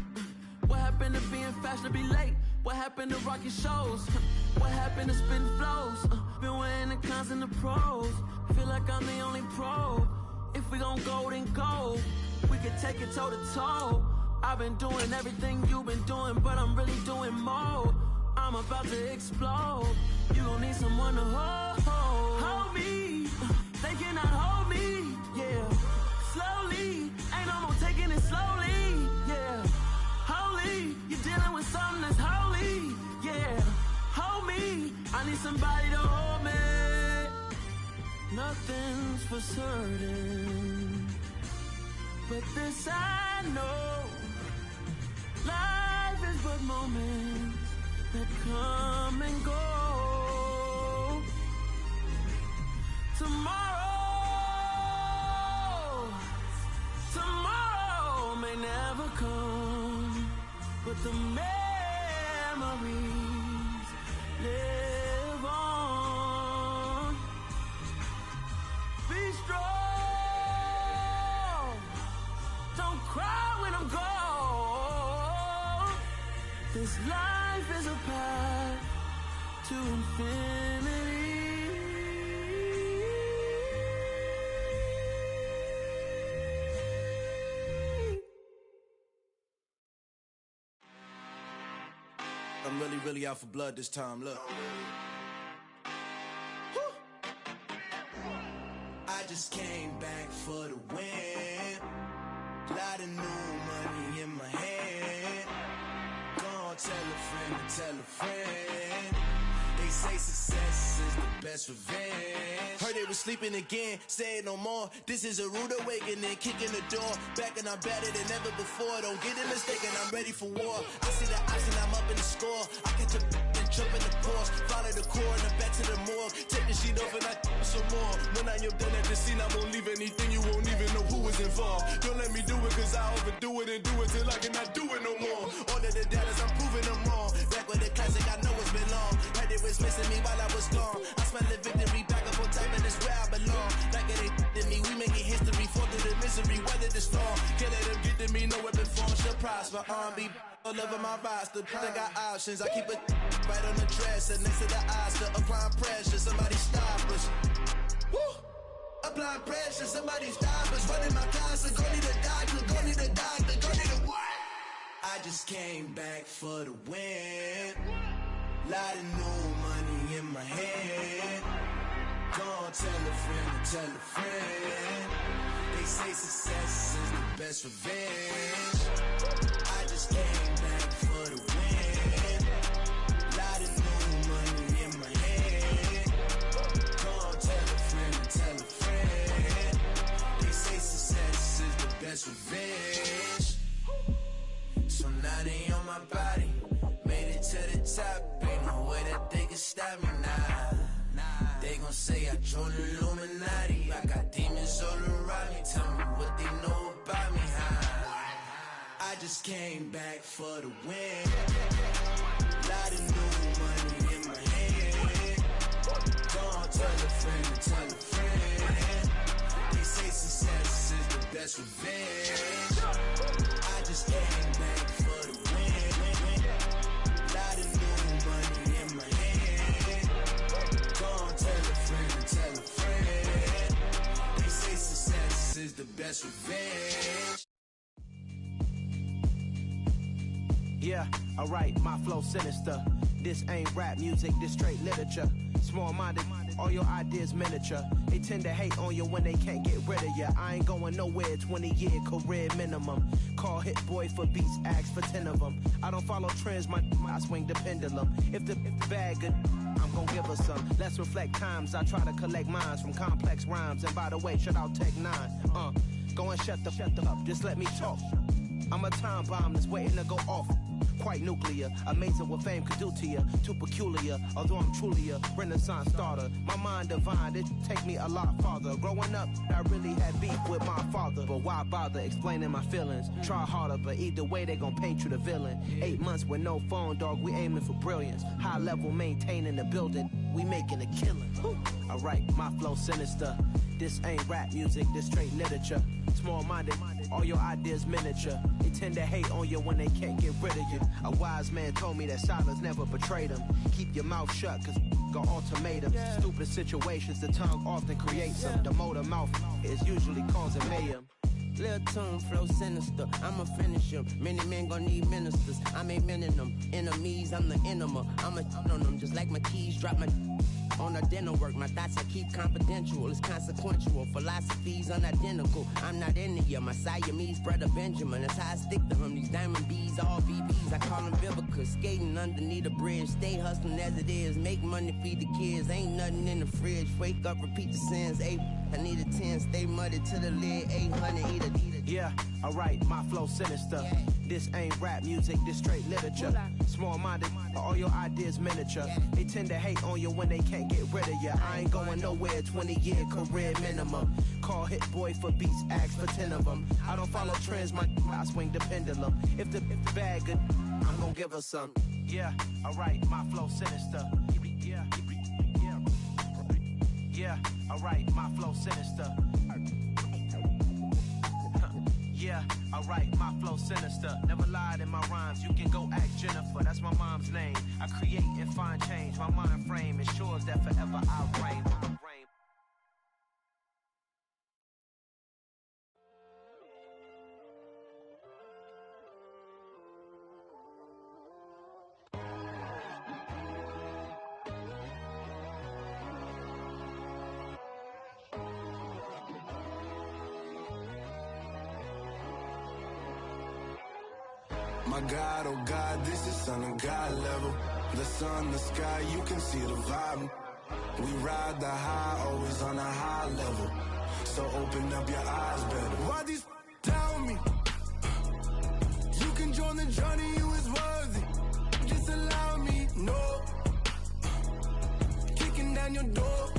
What happened to being fashionably late? What happened to rocking shows? What happened to spitting flows? Been weighing the cons and the pros. Feel like I'm the only pro. If we gon' go, then go. We could take it toe to toe. I've been doing everything you've been doing, but I'm really doing more. I'm about to explode. You gon' need someone to hold me. They cannot hold me, yeah. Slowly, ain't no more taking it slowly, yeah. Holy, you're dealing with something that's holy, yeah. Hold me, I need somebody to hold me. Nothing's for certain, but this I know. Life is but moments that come and go. Tomorrow may never come, but the memories live on. Be strong, don't cry when I'm gone. This life is a path to infinity. I'm really out for blood this time, look. Woo. I just came back for the win. Lot of new money in my hand. Gonna tell a friend. They say success is the best revenge. Heard they was sleeping again, say it no more. This is a rude awakening, kicking the door. Back and I'm better than ever before. Don't get it mistaken, I'm ready for war. I see the option, I'm up in the score. I catch a and jump in the Porsche. Follow the core and then back to the morgue. Take the sheet off and I some more. When I am done at the scene, I won't leave anything. You won't even know who is involved. Don't let me do it, cause I overdo it and do it till I cannot do it no more. All of the doubters, I'm proving them wrong. Back with the classic, I know it's been long. Heard it was missing me while I was gone. I smell the victory, back up on time, and it's where I belong. Like it ain't to me, we making history. Fall through the misery, weather the storm. Can't let them get to me, no weapon form shall prosper. R&B all over my roster. I got options, I keep it right on the dresser. Next to the Oscar, applying pressure, somebody stop us. Woo! Applying pressure, somebody stop us. Running my closet, go need a doctor, go need a what? I just came back for the win. Lot of new money in my hand. Gonna tell a friend. They say success is the best revenge. I just came back for the win. Lot of new money in my hand. Gonna tell a friend. They say success is the best revenge. So now they on my body. Made it to the top. Ain't no way that they can stop me now. They gon' say I joined the Illuminati. I got demons all around me. Tell me what they know about me, huh? I just came back for the win. Lot of new money in my hand. Gonna tell a friend. They say success is the best revenge. I just came back for the win. Lot of new money in my hand. Gonna tell a friend. They say success is the best revenge. Yeah, alright, my flow sinister. This ain't rap music, this straight literature. Small-minded, all your ideas miniature. They tend to hate on you when they can't get rid of you. I ain't going nowhere, 20-year career minimum. Call Hit Boy for beats, ask for 10 of them. I don't follow trends, I swing the pendulum. If the bag good, I'm gon' give her some. Let's reflect times, I try to collect minds from complex rhymes. And by the way, shout out Tech 9. Go and shut the up, just let me talk. I'm a time bomb that's waiting to go off. Quite nuclear, amazing what fame could do to you. Too peculiar, although I'm truly a renaissance starter. My mind divine, it take me a lot farther. Growing up, I really had beef with my father. But why bother explaining my feelings? Try harder, but either way they gon' paint you the villain. 8 months with no phone, dog, we aiming for brilliance. High level, maintaining the building, we making a killing. Alright, my flow sinister. This ain't rap music, this straight literature. Small-minded, all your ideas miniature. They tend to hate on you when they can't get rid of you. A wise man told me that silence never betrayed him. Keep your mouth shut, cause got ultimatums. Stupid situations, the tongue often creates them. The motor mouth is usually causing mayhem. Lil' Toon, flow sinister, I'ma finish him. Many men gon' need ministers, I'm aiming them. Enemies, I'm the enema, I'ma on them. Just like my keys, drop my on a dental work. My thoughts I keep confidential, it's consequential. Philosophies unidentical, I'm not into you. My Siamese brother Benjamin, that's how I stick to him. These diamond bees, all BBs, I call them Vivica. Skating underneath a bridge, stay hustling as it is. Make money, feed the kids, ain't nothing in the fridge. Wake up, repeat the sins, I need a 10, stay muddy to the lid, 800, eat a. Yeah, alright, my flow sinister. This ain't rap music, this straight literature. Small-minded, all your ideas miniature. They tend to hate on you when they can't get rid of you. I ain't going nowhere, 20-year career minimum. Call Hit Boy for beats, ask for 10 of them. I don't follow trends, I swing the pendulum. If the bag good, I'm gon' give her some. Yeah, alright, my flow sinister. Yeah, alright, my flow sinister. Yeah, alright, my flow sinister. Never lied in my rhymes, you can go ask Jennifer. That's my mom's name. I create and find change. My mind frame ensures that forever I reign. My God, oh God, this is Son of God level. The sun, the sky, you can see the vibe. We ride the high, always on a high level. So open up your eyes better. Why these tell me? You can join the journey, you is worthy. Just allow me, no. Kicking down your door.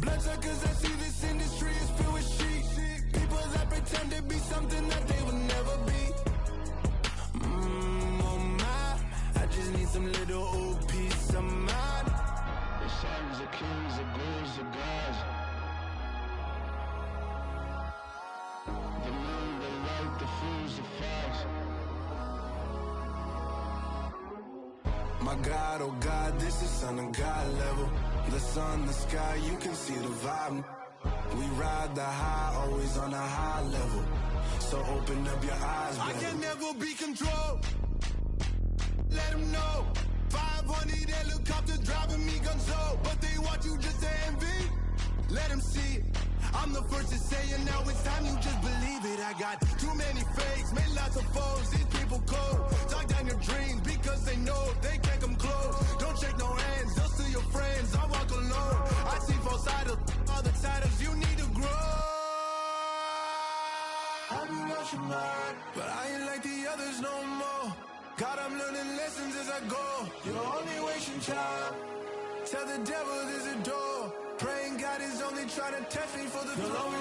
Bloodsuckers, I see this industry is filled with sheep. People that pretend to be something that they will never be. Oh my, I just need some little old peace of mind. The sons of kings, the bulls, the gods. The moon, the light, the fools, the fox. My God, oh God, this is Son of God level. The sun, the sky, you can see the vibe. We ride the high, always on a high level. So open up your eyes, baby. I can never be controlled. Let them know. 500 helicopters driving me gonzo. But they want you just to envy. Let them see it. I'm the first to say it, now it's time you just believe it. I got too many fakes, made lots of foes. These people cold. Talk down your dreams because they know they can't come close. Don't shake no hands, those to your friends. I walk alone. I see false idols, all the titles you need to grow. I've been watching mine, but I ain't like the others no more. God, I'm learning lessons as I go. You're only wasting time. Tell the devil there's a door. Praying God is only trying to test me for the throne.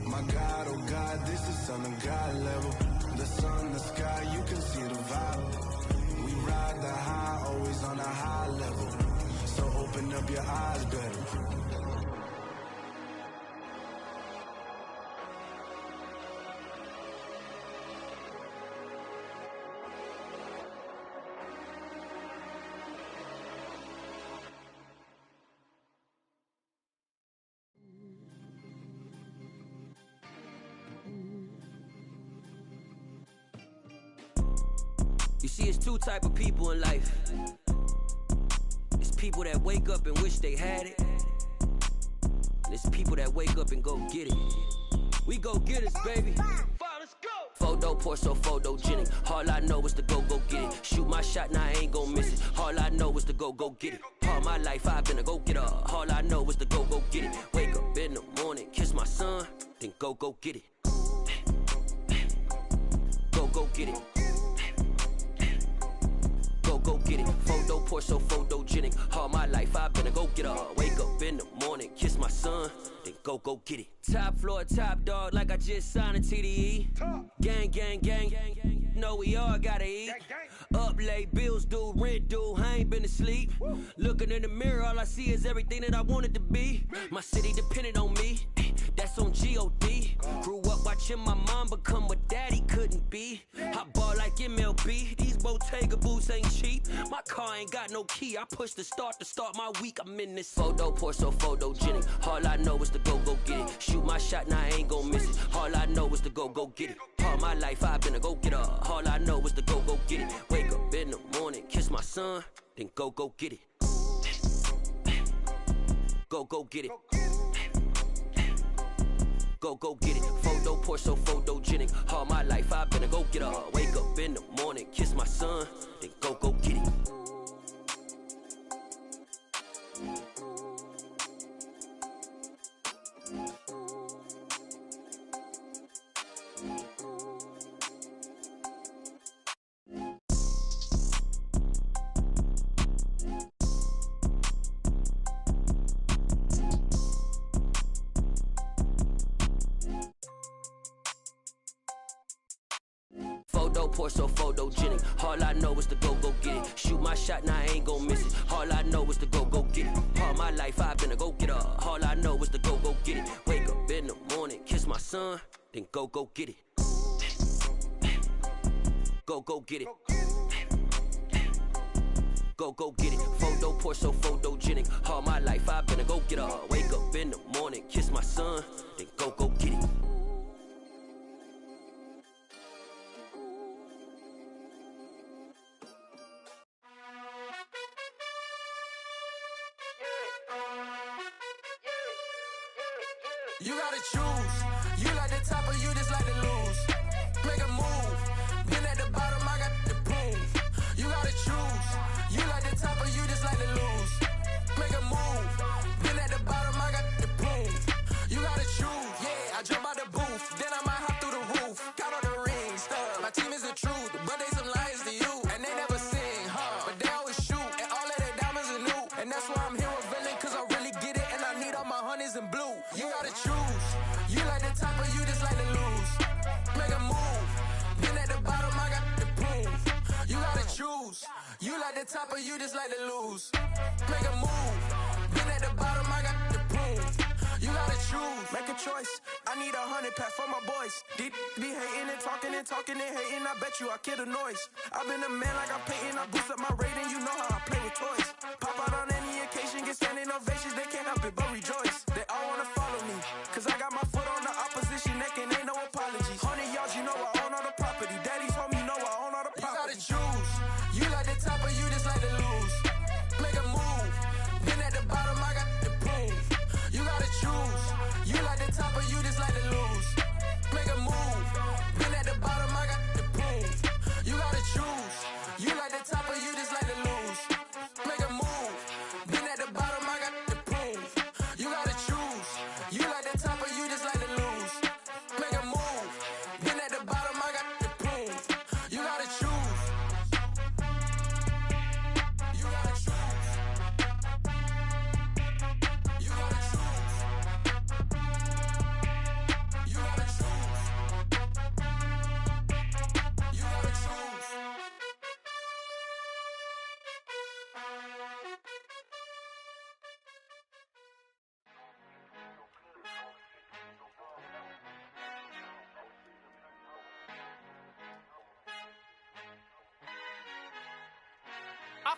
My God, oh God, this is Son of God level. The sun, the sky, you can see the vibe. We ride the high, always on a high level. So open up your eyes better. You see, it's two type of people in life. It's people that wake up and wish they had it. And it's people that wake up and go get it. We go get it, baby. Let's go. Photo pour so photogenic. All I know is to go get it. Shoot my shot, now I ain't gon' miss it. All I know is to go get it. All my life I've been a go-getter. All I know is to go get it. Wake up in the morning, kiss my son, then go get it. Go get it. Go get it. Photo pour so photogenic. All my life I've been a go-getter. Wake up in the morning, kiss my son, then go get it. Top floor, top dog, like I just signed a TDE. Gang, gang, gang, gang, gang. Know we all gotta eat. Up late, bills due, rent due, I ain't been asleep. Looking in the mirror, all I see is everything that I wanted to be. My city depended on me, that's on G.O.D. Grew up watching my mom become what daddy couldn't be. I ball like MLB, these Bottega boots ain't cheap. My car ain't got no key, I push the start to start my week. I'm in this photo pour so photogenic. All I know is to go get it. Shoot my shot, now I ain't gon' miss it. All I know is to go get it. All my life I've been a go-getter. All I know is to go get it. Wake up in the morning, kiss my son, then go get it. Go get it. Go get it. Photo pour so photogenic. All my life I've been a go-getter. Wake up in the morning, kiss my son, then go get it. Pour so photogenic. All I know is to go get it. Shoot my shot, now I ain't gon' miss it. All I know is to go get it. All my life I've been a go-getter. All I know is to go get it. Wake up in the morning, kiss my son, then go get it. Go get it. Go get it. Photo pour so photogenic. All my life I've been a go-getter. Wake up in the morning, kiss my son, then go get it. You gotta choose. You like the top or you just like to lose. Make a move. Been at the bottom, I got the proof. You gotta choose. You like the top or you just like to lose. Make a move. Been at the bottom, I got the proof. You gotta choose. Yeah, I jump out the booth, then I might hop through the roof. Count all the rings, stuff. My team is the truth, but they some liars to you. And they never sing, but they always shoot. And all of their diamonds are new. And that's why I'm here with villain, cause I really get it. And I need all my honeys in blue. You gotta choose. You like the top or you just like to lose. Make a move. Been at the bottom, I got the proof. You gotta choose. You like the top or you just like to lose. Make a move. Been at the bottom, I got the proof. You gotta choose. Make a choice. I need 100 pack for my boys. Deep be hating and talking and hating. I bet you I kill the noise. I've been a man like I'm painting. I boost up my rating. You know how I play with toys. Pop out on any occasion, get standing ovations. They can't help it but rejoice. They all wanna follow me, cause I got my foot on the opposition neck and ain't no apologies. 100 yards, you know I own all the property. Daddy's home, you know I own all the property. You gotta choose. You like the top or you just like to lose. Make a move. Been at the bottom, I got the proof. You gotta choose. You like the top or you just like to lose. Make a move. Been at the bottom, I got the proof. You gotta choose. You like the top or you just like to lose. Make a move. Been at the bottom, I got the proof. You gotta choose. You like the top.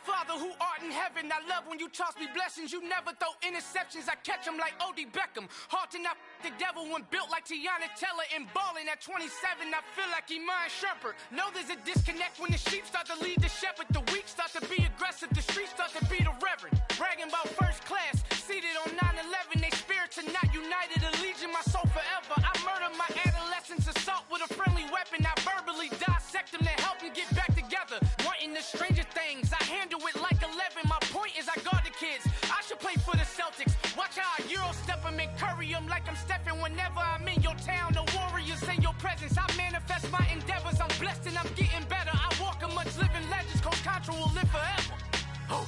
Father who art in heaven, I love when you toss me blessings. You never throw interceptions, I catch them like O.D. Beckham. Hard to not the devil when built like Tiana Teller and balling at 27. I feel like Iman Shumpert. Know there's a disconnect when the sheep start to lead the shepherd. The weak start to be aggressive, the streets start to be the reverend. Bragging about first class, seated on 9/11. They spirits are not united, a legion, my soul forever. I murder my adolescence, assault with a friendly weapon. I verbally dissect them to help them get back together. Wanting the stranger things, I handle it like 11. My point is I guard the kids. I should play for the Celtics. Watch how I Euro step them and curry them like I'm Stephen. Whenever I'm in your town, the Warriors in your presence. I manifest my endeavors. I'm blessed and I'm getting better. I walk amongst living legends. Coach Contra will live forever. Oh.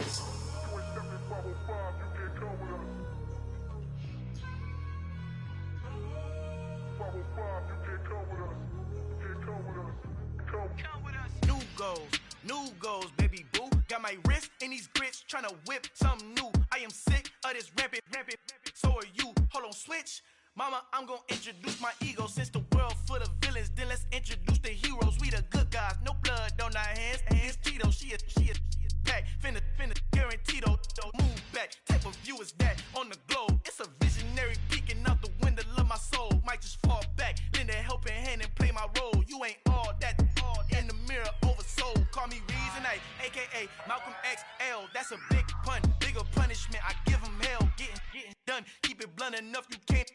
New goals, baby boo. Got my wrist in these grits, tryna whip something new. I am sick of this rampant. So are you. Hold on, switch. Mama, I'm gonna introduce my ego. Since the world full of villains, then let's introduce the heroes. We the good guys, no blood on our hands. It's Tito, she a pack. Finna guaranteed, move back. Type of view is that on the globe? It's a visionary peeking out the window of my soul. Might just fall back, lend a helping hand and play my role. You ain't all that in the mirror oversold. Call me Reason A, aka Malcolm XL. That's a big pun, bigger punishment. I give him hell, getting done. Keep it blunt enough, you can't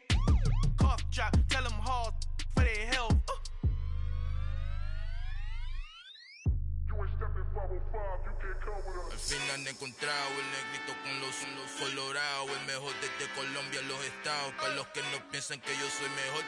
cough drop. Tell them hard for their health. Al fin han encontrado el negrito con los colorados, el mejor desde Colombia, los estados. Para los que no piensan que yo soy mejor,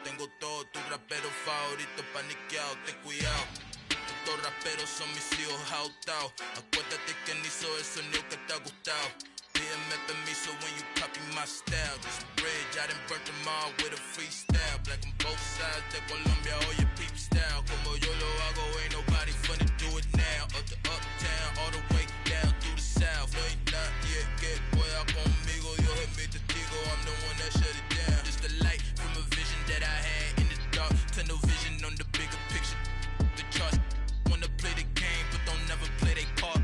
tengo todo, tu rapero favorito paniqueado, ten cuidado. Estos raperos son mis hijos jautados. Acuérdate que ni hizo el sonido que te ha gustado. Pídeme permiso when you copy my style. This bridge, I done burnt them all with a freestyle. Black on both sides de Colombia, oye peep style. Como yo lo hago, ain't nobody finna do it now. Up to uptown, all the way down through the south. No hay nadie que pueda conmigo, Dios es mi testigo. I'm the one that shut it down. Just a light from a vision that I had in the dark. Tunnel vision on the bigger picture. The charts wanna play the game, but don't never play their part.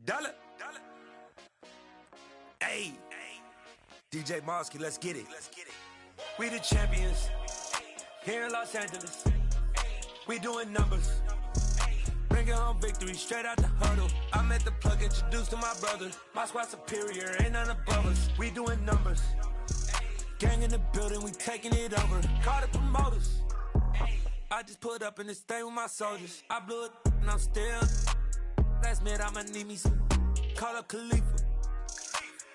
Dollar. Hey. DJ Mosky, let's get it. We the champions here in Los Angeles. We doing numbers. Bringing home victory straight out the huddle. I'm at the plug, introduced to my brother. My squad superior, ain't none above us. We doing numbers. Gang in the building, we taking it over. Call the promoters. I just put up in this thing with my soldiers. I blew it and I'm still. Last minute I'ma need me some. Call up Khalifa.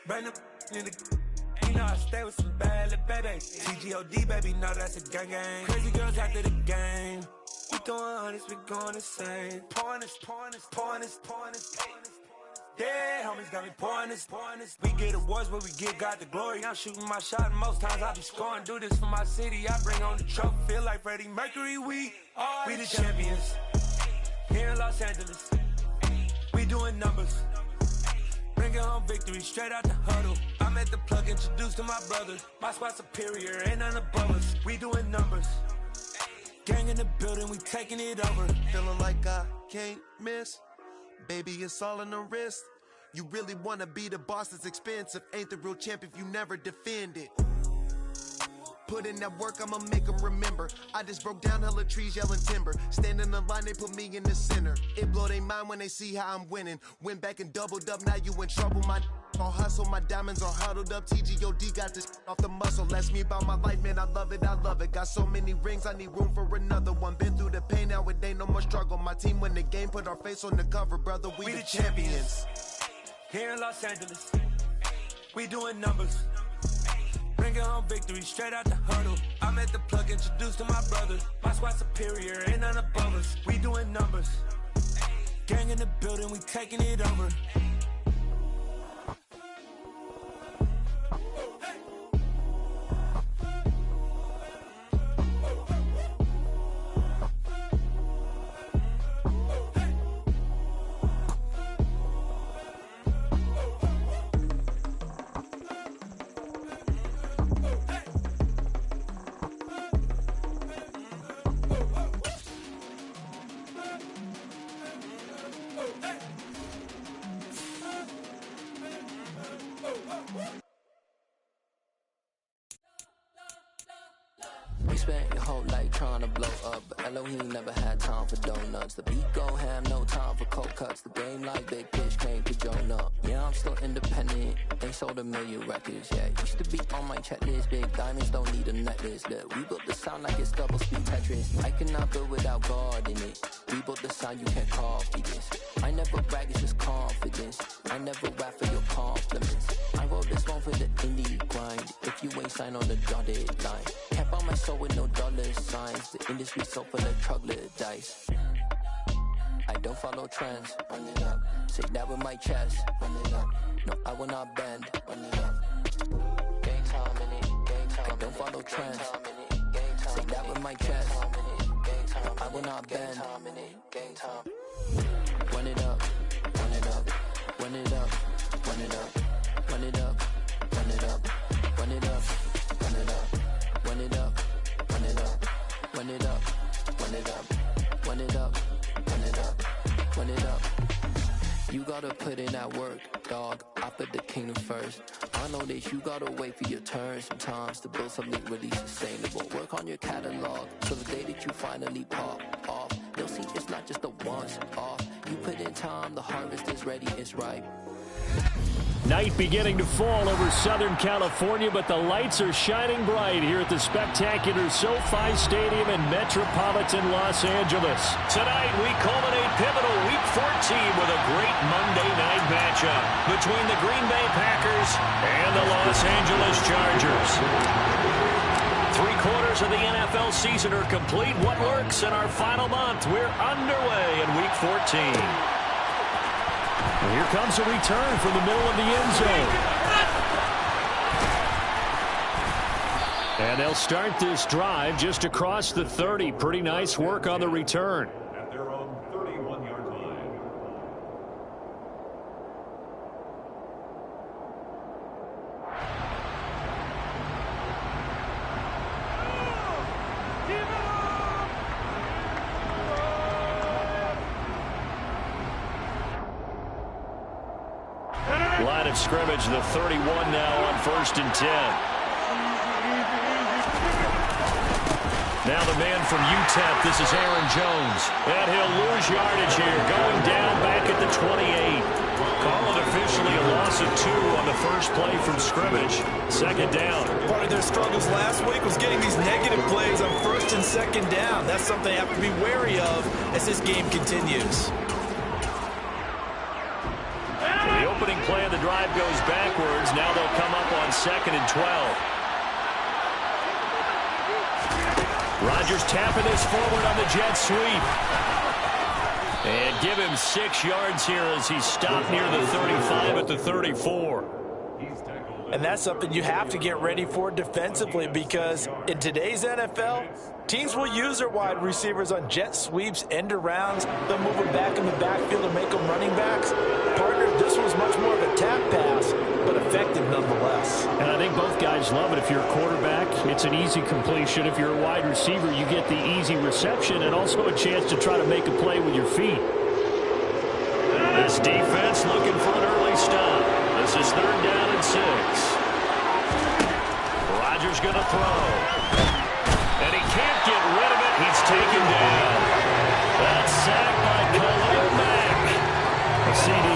Bring them in the. You know I stay with some bad little baby. TGOD baby, know that's a gang. Crazy girls after the game. We throwing hundreds, we going insane. Pouring this. Yeah, homies got me pouring this. We get awards, but we give God the glory. I'm shooting my shot, and most times I be scoring. Do this for my city, I bring on the trophy. Feel like Freddie Mercury, we the champions here in Los Angeles. We doing numbers. Bringing home victory straight out the huddle. I'm at the plug, introduced to my brother. My squad superior, ain't none above us. We doing numbers. Gang in the building, we taking it over. Feeling like I can't miss. Baby, it's all in the wrist. You really wanna be the boss, it's expensive. Ain't the real champ if you never defend it. Put in that work, I'ma make them remember. I just broke down hella trees, yelling timber. Stand in the line, they put me in the center. It blow they mind when they see how I'm winning. Went back and doubled up, now you in trouble. My all hustle, my diamonds are huddled up. TGOD got this off the muscle. Ask me about my life, man, I love it. Got so many rings, I need room for another one. Been through the pain, now it ain't no more struggle. My team win the game, put our face on the cover, brother. We the champions here in Los Angeles. We doing numbers. Bringing home victory straight out the huddle. I'm at the plug, introduced to my brother. My squad superior, ain't none above us. We doing numbers. Gang in the building, we taking it over. We spent your whole life trying to blow up, but Elohim never had time for donuts. The beat go ham, no time for cold cuts. The game like Big Fish came to join up. Yeah, I'm still independent. They sold 1 million records. Yeah, used to be on my checklist. Big diamonds don't need a necklace. Look, we built the sound like it's double speed Tetris. I cannot build without God in it. We built the sound, you can't copy this. I never brag, it's just confidence. I never rap for your compliments. I wrote this one for the indie grind. If you ain't signed on the dotted line, can't buy my soul with no dollar signs. The industry so full of troglodytes. I don't follow trends. Run it up. Say that with my chest. Run it up. No, I will not bend. Run it up. Game time in it. Game time. I don't follow trends. Say that with my chest. No, I will not bend. Game time. Run it up. Run it up. Run it up. Run it up. Run it up. Run it up. Run it up. Run it up. Run it up. Run it up. Run it up. Run it up. Run it up. Run it up. Run it up. You gotta put in that work, dog. I put the kingdom first. I know that you gotta wait for your turn sometimes to build something really sustainable. Work on your catalog, so the day that you finally pop off, you'll see it's not just a once off. You put in time, the harvest is ready, it's ripe. Night beginning to fall over Southern California, but the lights are shining bright here at the spectacular SoFi Stadium in metropolitan Los Angeles. Tonight, we culminate pivotal Week 14 with a great Monday night matchup between the Green Bay Packers and the Los Angeles Chargers. 3/4 of the NFL season are complete. What works in our final month? We're underway in Week 14. And here comes a return from the middle of the end zone. And they'll start this drive just across the 30. Pretty nice work on the return. At their own 31-yard line. Line of scrimmage, the 31 now on 1st and 10. Now the man from UTEP, this is Aaron Jones. And he'll lose yardage here, going down back at the 28. Call it officially a loss of 2 on the first play from scrimmage. 2nd down. Part of their struggles last week was getting these negative plays on 1st and 2nd down. That's something they have to be wary of as this game continues. The opening play of the drive goes backwards. Now they'll come up on 2nd and 12. Rodgers tapping this forward on the jet sweep. And give him 6 yards here as he stopped near the 35 at the 34. And that's something you have to get ready for defensively, because in today's NFL, teams will use their wide receivers on jet sweeps, end arounds. They'll move them back in the backfield and make them running backs. Partner, this was much more of a tap pass, but effective nonetheless. And I think both guys love it. If you're a quarterback, it's an easy completion. If you're a wide receiver, you get the easy reception and also a chance to try to make a play with your feet. This defense looking for an early stop. This is 3rd down and 6. Rodgers going to throw. And he can't get rid of it. He's taken down. That's sacked by Khalil Mack. CD,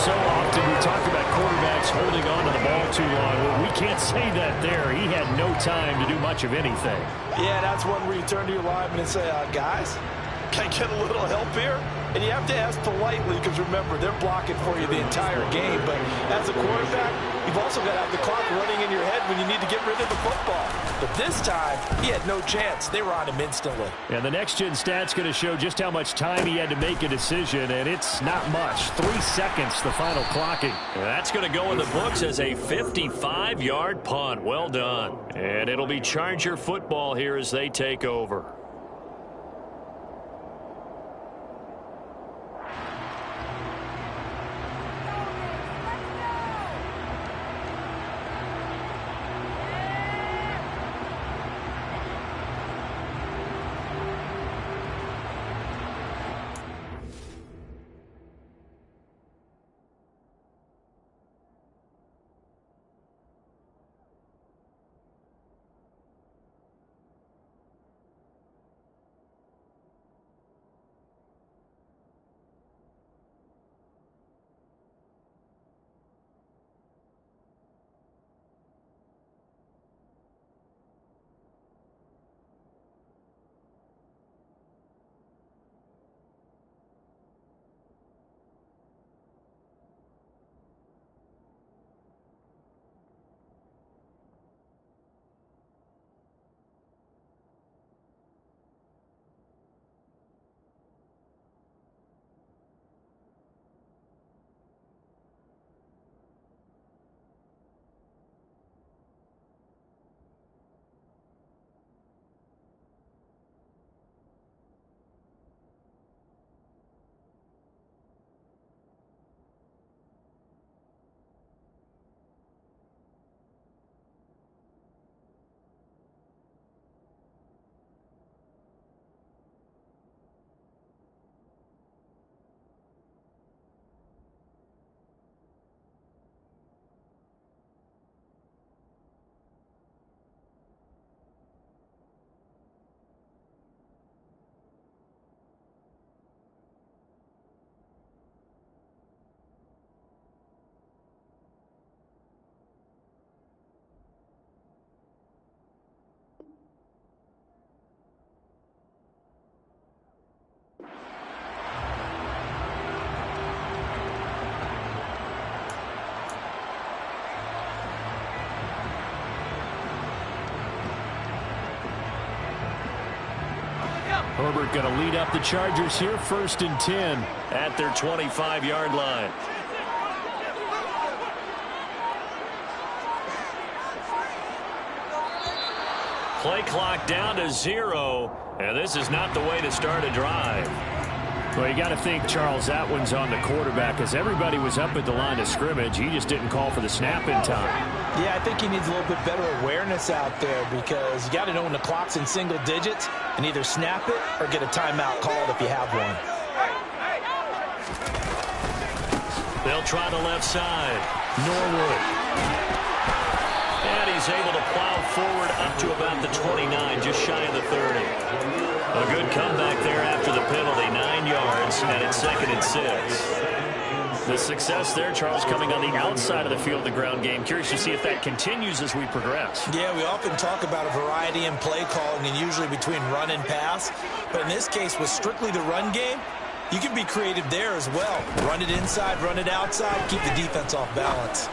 so often we talk about quarterbacks holding on to the ball too long. Well, we can't say that there. He had no time to do much of anything. Yeah, that's one where you turn to your lineman and say, guys, can I get a little help here? And you have to ask politely, because remember, they're blocking for you the entire game. But as a quarterback, you've also got to have the clock running in your head when you need to get rid of the football. But this time, he had no chance. They were on him instantly. And the next-gen stat's going to show just how much time he had to make a decision, and it's not much. 3 seconds, the final clocking. And that's going to go in the books as a 55-yard punt. Well done. And it'll be Charger football here as they take over. Herbert going to lead up the Chargers here, 1st and 10. At their 25-yard line. Play clock down to 0, and this is not the way to start a drive. Well, you got to think, Charles, that one's on the quarterback because everybody was up at the line of scrimmage. He just didn't call for the snap in time. Yeah, I think he needs a little bit better awareness out there because you got to know when the clock's in single digits and either snap it or get a timeout called if you have one. They'll try the left side. Norwood. And he's able to plow forward up to about the 29, just shy of the 30. A good comeback there after the penalty, 9 yards, and it's 2nd and 6. The success there, Charles, coming on the outside of the field, the ground game. Curious to see if that continues as we progress. Yeah, we often talk about a variety in play calling and usually between run and pass. But in this case, with strictly the run game, you can be creative there as well. Run it inside, run it outside, keep the defense off balance.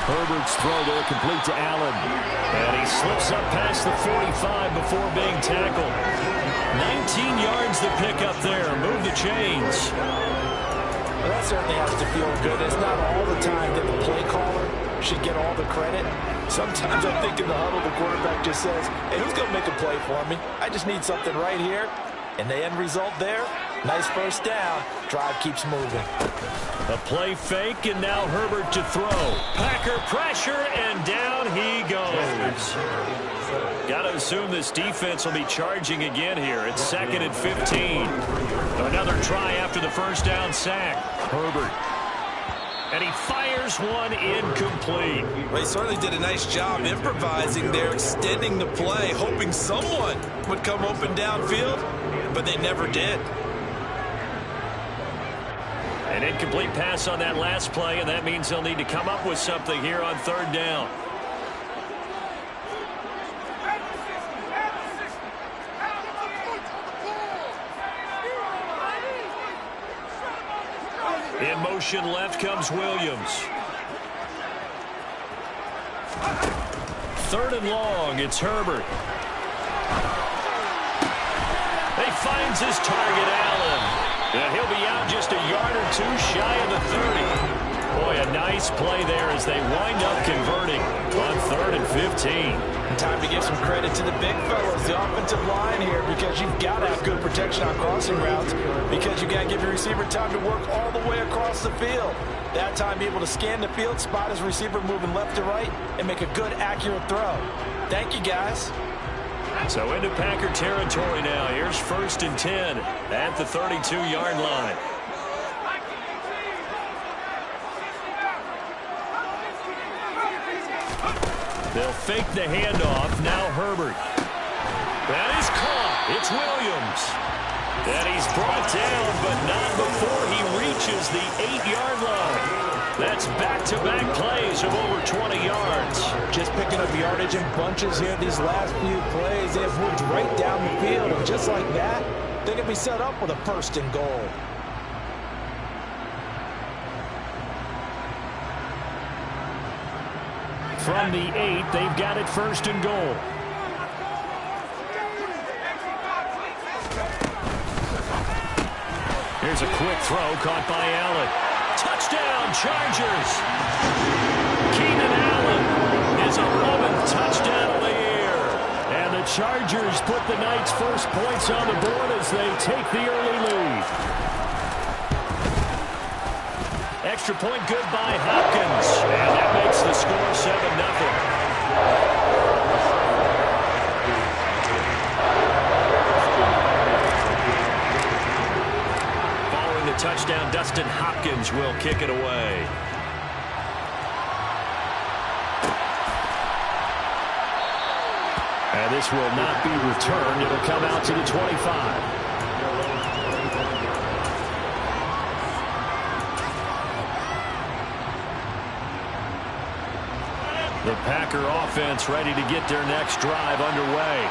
Herbert's throw there complete to Allen. And he slips up past the 45 before being tackled. 19 yards to pick up there. Move the chains. Well, that certainly has to feel good. It's not all the time that the play caller should get all the credit. Sometimes I think in the huddle, the quarterback just says, hey, who's going to make a play for me? I just need something right here. And the end result there, nice first down. Drive keeps moving. A play fake, and now Herbert to throw. Packer pressure, and down he goes. Got to assume this defense will be charging again here. It's 2nd and 15. Another try after the first down sack. Herbert. And he fires one incomplete. Well, he certainly did a nice job improvising there, extending the play, hoping someone would come open downfield, but they never did. An incomplete pass on that last play, and that means they'll need to come up with something here on 3rd down. In motion left comes Williams. 3rd and long, it's Herbert. He finds his target, Allen. And he'll be out just a yard or two shy of the 30. Boy, a nice play there as they wind up converting on 3rd and 15. And time to give some credit to the big fellas, the offensive line here, because you've got to have good protection on crossing routes because you got to give your receiver time to work all the way across the field. That time be able to scan the field, spot his receiver moving left to right, and make a good, accurate throw. Thank you, guys. So into Packer territory now. Here's 1st and 10 at the 32-yard line. They'll fake the handoff. Now Herbert. That is caught. It's Williams. And he's brought down, but not before he reaches the 8-yard line. That's back-to-back plays of over 20 yards. Just picking up yardage in bunches here these last few plays. They have moved right down the field, and just like that, they can be set up with a 1st and goal. From the 8, they've got it 1st and goal. Here's a quick throw caught by Allen. Touchdown, Chargers. Keenan Allen, his 11th touchdown of the year. And the Chargers put the Knights' first points on the board as they take the early lead. Extra point good by Hopkins. And that makes the score 7-0. Touchdown, Dustin Hopkins will kick it away. And this will not be returned. It'll come out to the 25. The Packer offense ready to get their next drive underway.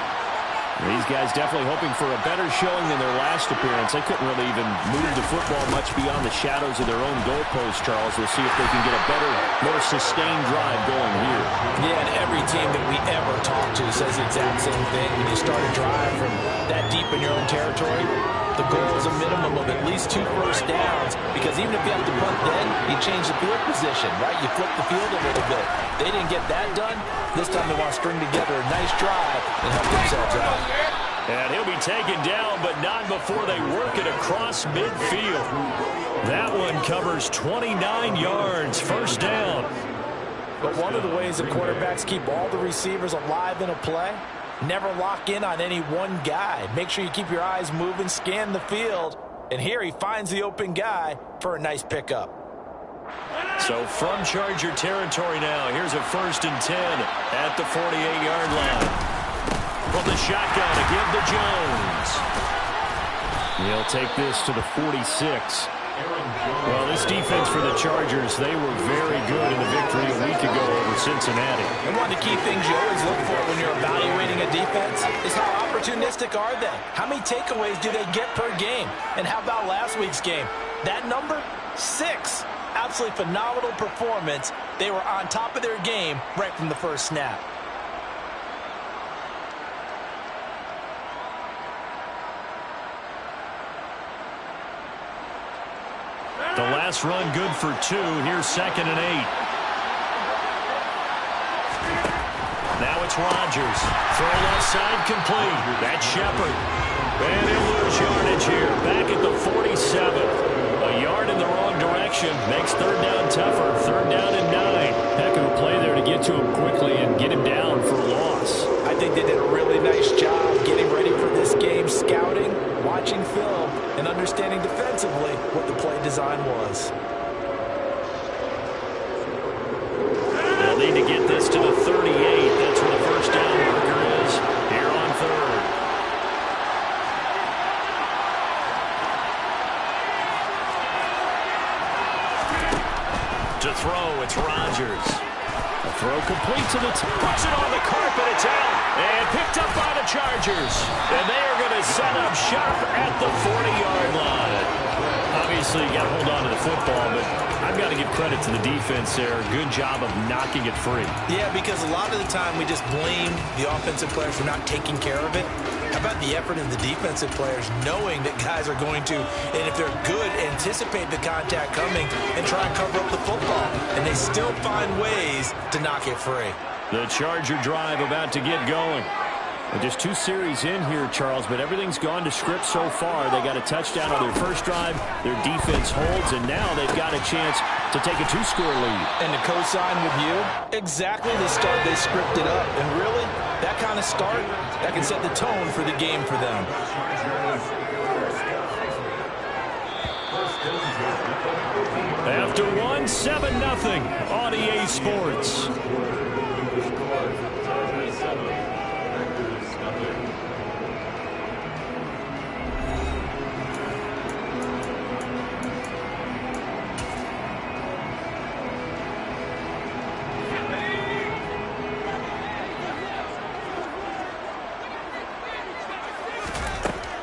These guys definitely hoping for a better showing than their last appearance. They couldn't really even move the football much beyond the shadows of their own goalpost, Charles. We'll see if they can get a better, more sustained drive going here. Yeah, and every team that we ever talk to says the exact same thing. When you start a drive from that deep in your own territory, the goal is a minimum of at least 2 first downs, because even if you have to punt then, you change the field position, right? You flip the field a little bit. They didn't get that done. This time they want to string together a nice drive and help themselves out. And he'll be taken down, but not before they work it across midfield. That one covers 29 yards. First down. But one of the ways that quarterbacks keep all the receivers alive in a play, never lock in on any one guy. Make sure you keep your eyes moving, scan the field. And here he finds the open guy for a nice pickup. So from Charger territory now, here's a 1st and 10 at the 48-yard line. From the shotgun to give to Jones. He'll take this to the 46. Well, this defense for the Chargers, they were very good in the victory a week ago over Cincinnati. And one of the key things you always look for when you're evaluating a defense is how opportunistic are they? How many takeaways do they get per game? And how about last week's game? That number, 6. Absolutely phenomenal performance. They were on top of their game right from the first snap. The last run good for 2. Here's 2nd and 8. Now it's Rodgers. Throw left side complete. That's Shepard. And he'll lose yardage here. Back at the 47. A yard in the wrong direction. Makes 3rd down tougher. 3rd down and 9. Heck of a play there to get to him quickly and get him down for a loss. I think they did a really nice job getting ready for this game, scouting, watching film, and understanding defensively what the play design was. They'll need to get this to the 38. That's where the first down marker is here on 3rd. To throw, it's Rodgers. A throw complete to the puts it on the carpet. It's out and picked up by the Chargers. And they are going to set up shop at the 40-yard line. Obviously, you got to hold on to the football, but I've got to give credit to the defense there. Good job of knocking it free. Yeah, because a lot of the time we just blame the offensive players for not taking care of it. How about the effort of the defensive players knowing that guys are going to, and if they're good, anticipate the contact coming and try and cover up the football. And they still find ways to knock it free. The Charger drive about to get going. And just 2 series in here, Charles, but everything's gone to script so far. They got a touchdown on their first drive. Their defense holds, and now they've got a chance to take a 2-score lead. And to co-sign with you, exactly the start they scripted up. And really, that kind of start, that can set the tone for the game for them. After 1, 7-0 on EA Sports.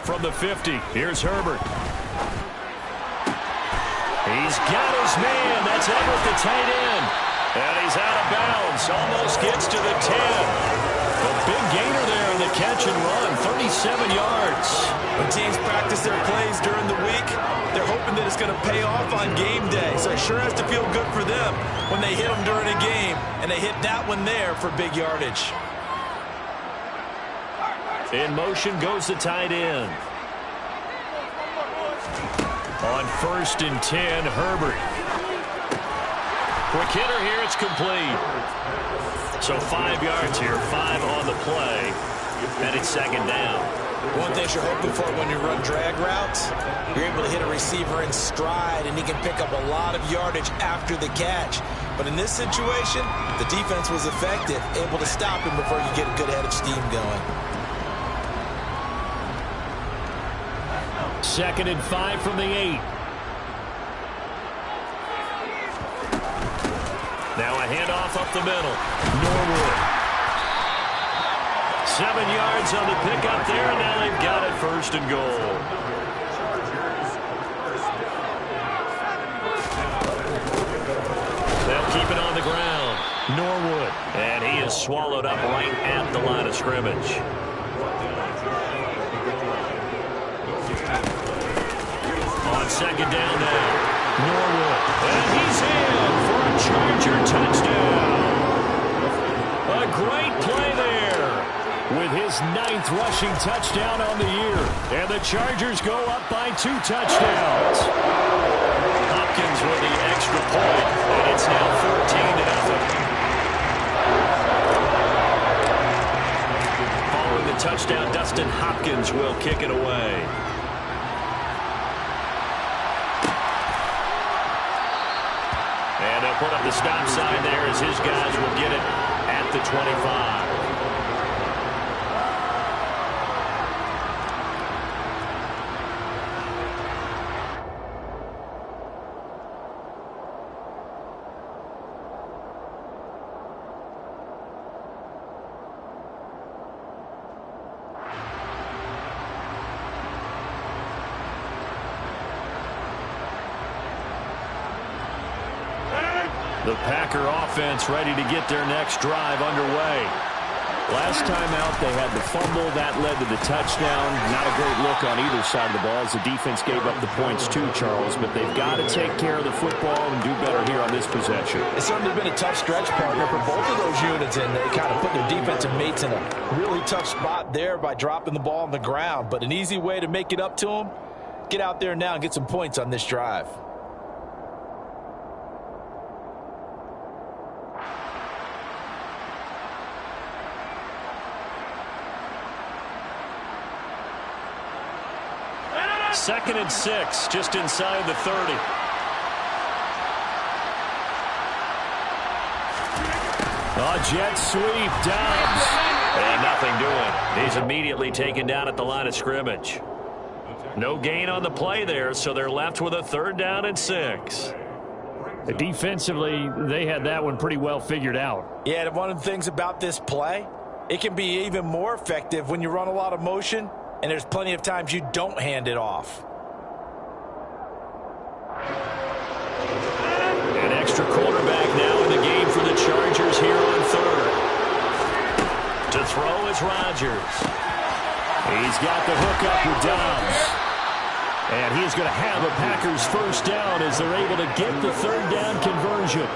From the 50, here's Herbert. He's got his man. That's Everett, the tight end. And he's out of bounds. Almost gets to the 10. A big gainer there in the catch and run. 37 yards. When teams practice their plays during the week, they're hoping that it's going to pay off on game day. So it sure has to feel good for them when they hit them during a game. And they hit that one there for big yardage. In motion goes the tight end. On 1st and 10, Herbert. Quick hitter here, it's complete. So 5 yards here, 5 on the play, and it's 2nd down. One thing you're hoping for when you run drag routes, you're able to hit a receiver in stride, and he can pick up a lot of yardage after the catch. But in this situation, the defense was effective, able to stop him before you get a good head of steam going. 2nd and 5 from the 8. Now a handoff up the middle. Norwood. 7 yards on the pickup there, and now they've got it 1st and goal. They'll keep it on the ground. Norwood. And he is swallowed up right at the line of scrimmage. On second down now, Norwood. And he's in for a Charger touchdown. A great play there with his 9th rushing touchdown on the year. And the Chargers go up by 2 touchdowns. Hopkins with the extra point, and it's now 14-0. Following the touchdown, Dustin Hopkins will kick it away. And they'll put up the stop sign there as his guys will get it at the 25. The Packer offense ready to get their next drive underway. Last time out, they had the fumble. That led to the touchdown. Not a great look on either side of the ball as the defense gave up the points too, Charles. But they've got to take care of the football and do better here on this possession. It's certainly been a tough stretch, partner, for both of those units, and they kind of put their defensive mates in a really tough spot there by dropping the ball on the ground. But an easy way to make it up to them, get out there now and get some points on this drive. Second and 6, just inside the 30. A jet sweep, Dobbs. And nothing doing. He's immediately taken down at the line of scrimmage. No gain on the play there, so they're left with a 3rd down and 6. Defensively, they had that one pretty well figured out. Yeah, and one of the things about this play, it can be even more effective when you run a lot of motion, and there's plenty of times you don't hand it off. An extra quarterback now in the game for the Chargers here on 3rd. To throw is Rodgers. He's got the hook up with Dobbs. And he's going to have a Packers 1st down as they're able to get the 3rd down conversion.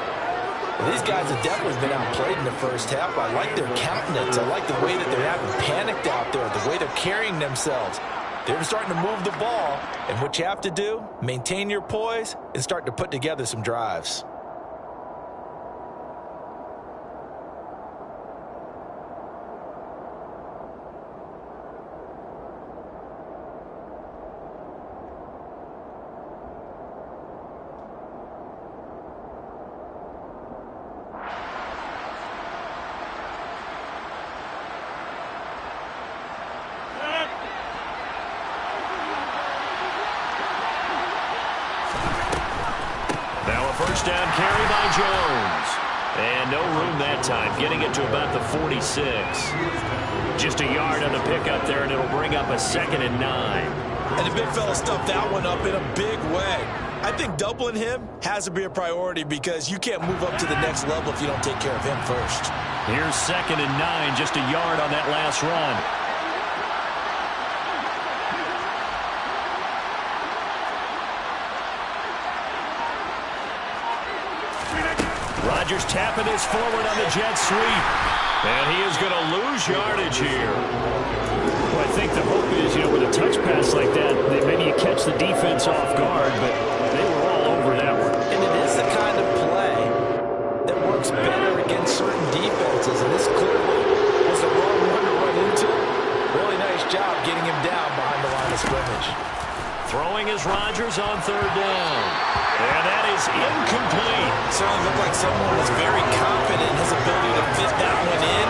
These guys have definitely been outplayed in the first half. I like their countenance. I like the way that they're having panicked out there, the way they're carrying themselves. They're starting to move the ball, and what you have to do, maintain your poise and start to put together some drives. First down carry by Jones. And no room that time, getting it to about the 46. Just a yard on the pickup there, and it'll bring up a 2nd and 9. And the big fella stuffed that one up in a big way. I think doubling him has to be a priority because you can't move up to the next level if you don't take care of him first. Here's 2nd and 9, just a yard on that last run. Rodgers tapping this forward on the jet sweep. And he is going to lose yardage here. Well, I think the hope is, with a touch pass like that maybe you catch the defense off guard, but they were all over that one. And it is the kind of play that works better against certain defenses, and this clearly was the wrong one to run into. Really nice job getting him down behind the line of scrimmage. Throwing is Rodgers on 3rd down. And that is incomplete. Certainly looked like someone was very confident in his ability to fit that one in.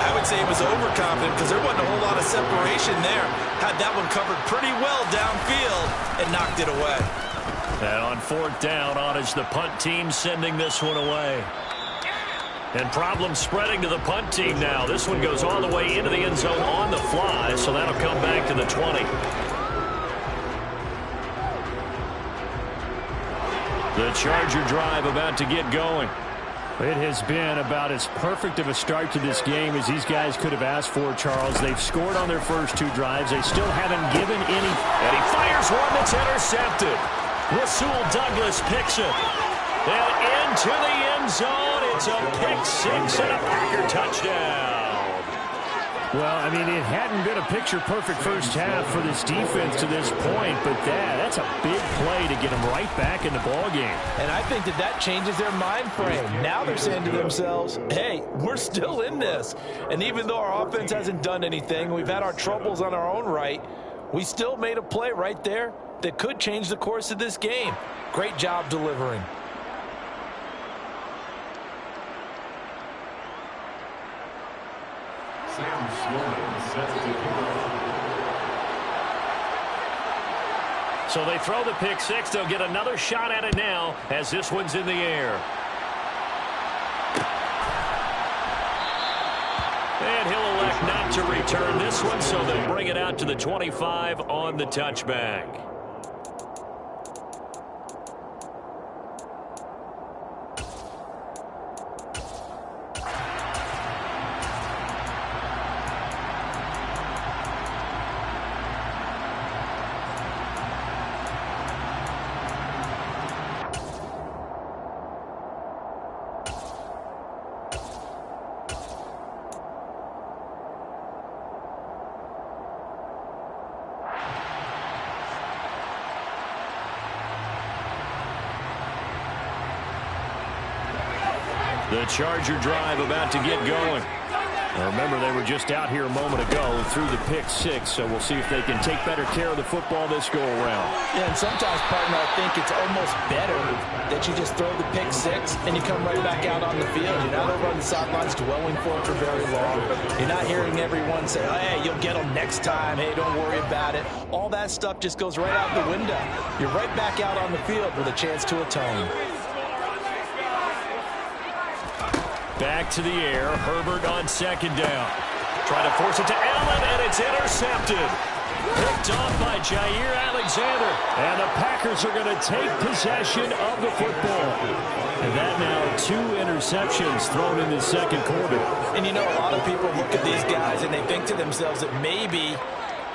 I would say he was overconfident because there wasn't a whole lot of separation there. Had that one covered pretty well downfield and knocked it away. And on 4th down, on is the punt team sending this one away. And problems spreading to the punt team now. This one goes all the way into the end zone on the fly, so that'll come back to the 20. The Charger drive about to get going. It has been about as perfect of a start to this game as these guys could have asked for, Charles. They've scored on their first 2 drives. They still haven't given any. And he fires one that's intercepted. Rasul Douglas picks it. And into the end zone. It's a pick 6 and a Packer touchdown. Well, I mean, it hadn't been a picture-perfect first half for this defense to this point, but that's a big play to get them right back in the ballgame. And I think that changes their mind frame. Now they're saying to themselves, hey, we're still in this. And even though our offense hasn't done anything, we've had our troubles on our own right, we still made a play right there that could change the course of this game. Great job delivering. So they throw the pick 6. They'll get another shot at it now as this one's in the air. And he'll elect not to return this one, so they'll bring it out to the 25 on the touchback. The Charger drive about to get going. Now remember, they were just out here a moment ago through the pick 6, so we'll see if they can take better care of the football this go-around. Yeah, and sometimes, partner, I think it's almost better that you just throw the pick 6 and you come right back out on the field. You're not over on the sidelines dwelling for it for very long. You're not hearing everyone say, hey, you'll get them next time. Hey, don't worry about it. All that stuff just goes right out the window. You're right back out on the field with a chance to atone. Back to the air. Herbert on second down. Trying to force it to Allen, and it's intercepted. Picked off by Jair Alexander. And the Packers are going to take possession of the football. And that now 2 interceptions thrown in the second quarter. And you know, a lot of people look at these guys and they think to themselves that maybe,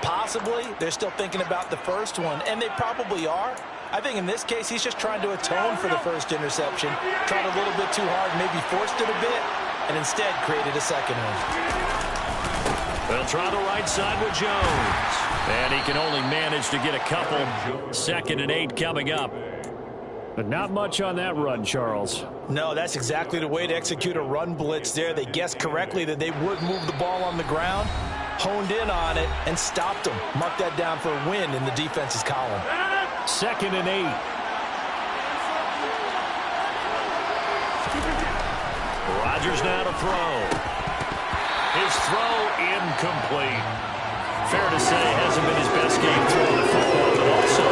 possibly, they're still thinking about the first one. And they probably are. I think in this case, he's just trying to atone for the first interception. Tried a little bit too hard, maybe forced it a bit, and instead created a second one. They'll try the right side with Jones. And he can only manage to get a couple. 2nd and 8 coming up. But not much on that run, Charles. No, that's exactly the way to execute a run blitz there. They guessed correctly that they would move the ball on the ground, honed in on it, and stopped them. Mark that down for a win in the defense's column. 2nd and 8. Rodgers now to throw. His throw incomplete. Fair to say, hasn't been his best game throwing the football, but also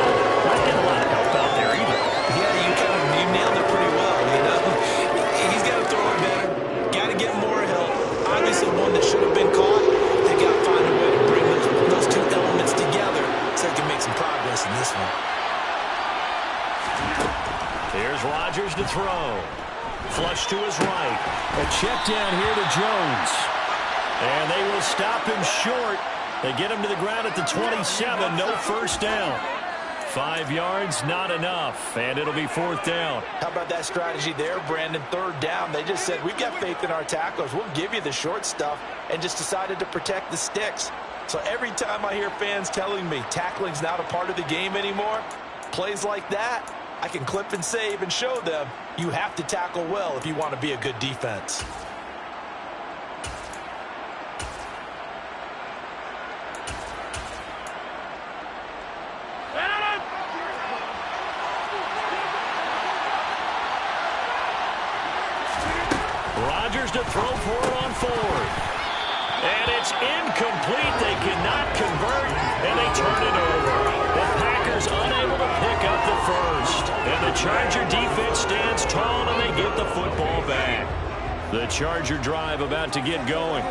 not getting a lot of help out there either. Yeah, you nailed it pretty well, you know. He's got to throw it better. Got to get more help. Obviously, one that should have been caught. They got to find a way to bring those 2 elements together so they can make some progress in this one. Here's Rodgers to throw. Flush to his right. A check down here to Jones. And they will stop him short. They get him to the ground at the 27. No first down. 5 yards, not enough. And it'll be 4th down. How about that strategy there, Brandon? 3rd down. They just said, we've got faith in our tackles. We'll give you the short stuff, and just decided to protect the sticks. So every time I hear fans telling me tackling's not a part of the game anymore, plays like that, I can clip and save and show them you have to tackle well if you want to be a good defense. Rodgers to throw for it on 4th. And it's incomplete. They cannot convert, and they turn it over. The Packers unable to pick up the first. And the Charger defense stands tall, and they get the football back. The Charger drive about to get going.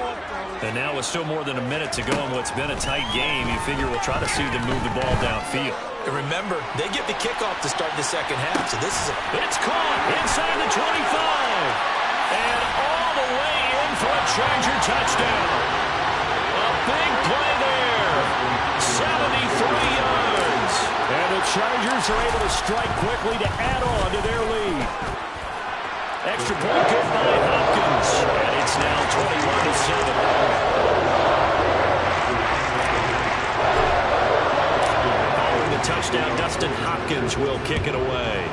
And now with still more than a minute to go in what's been a tight game, you figure we'll try to see them move the ball downfield. And remember, they get the kickoff to start the second half, so this is It's caught inside the 25. And all the way in for a Charger touchdown. A big play there. 73 yards. And the Chargers are able to strike quickly to add on to their lead. Extra point good by Hopkins. And it's now 21-7. Following the touchdown, Dustin Hopkins will kick it away.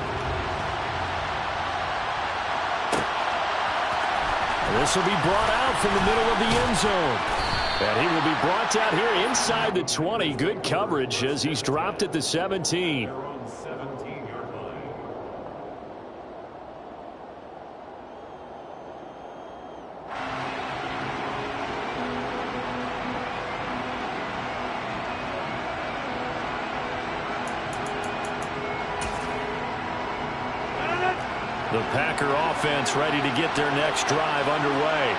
This will be brought out from the middle of the end zone. And he will be brought down here inside the 20. Good coverage as he's dropped at the 17. The Packer offense ready to get their next drive underway.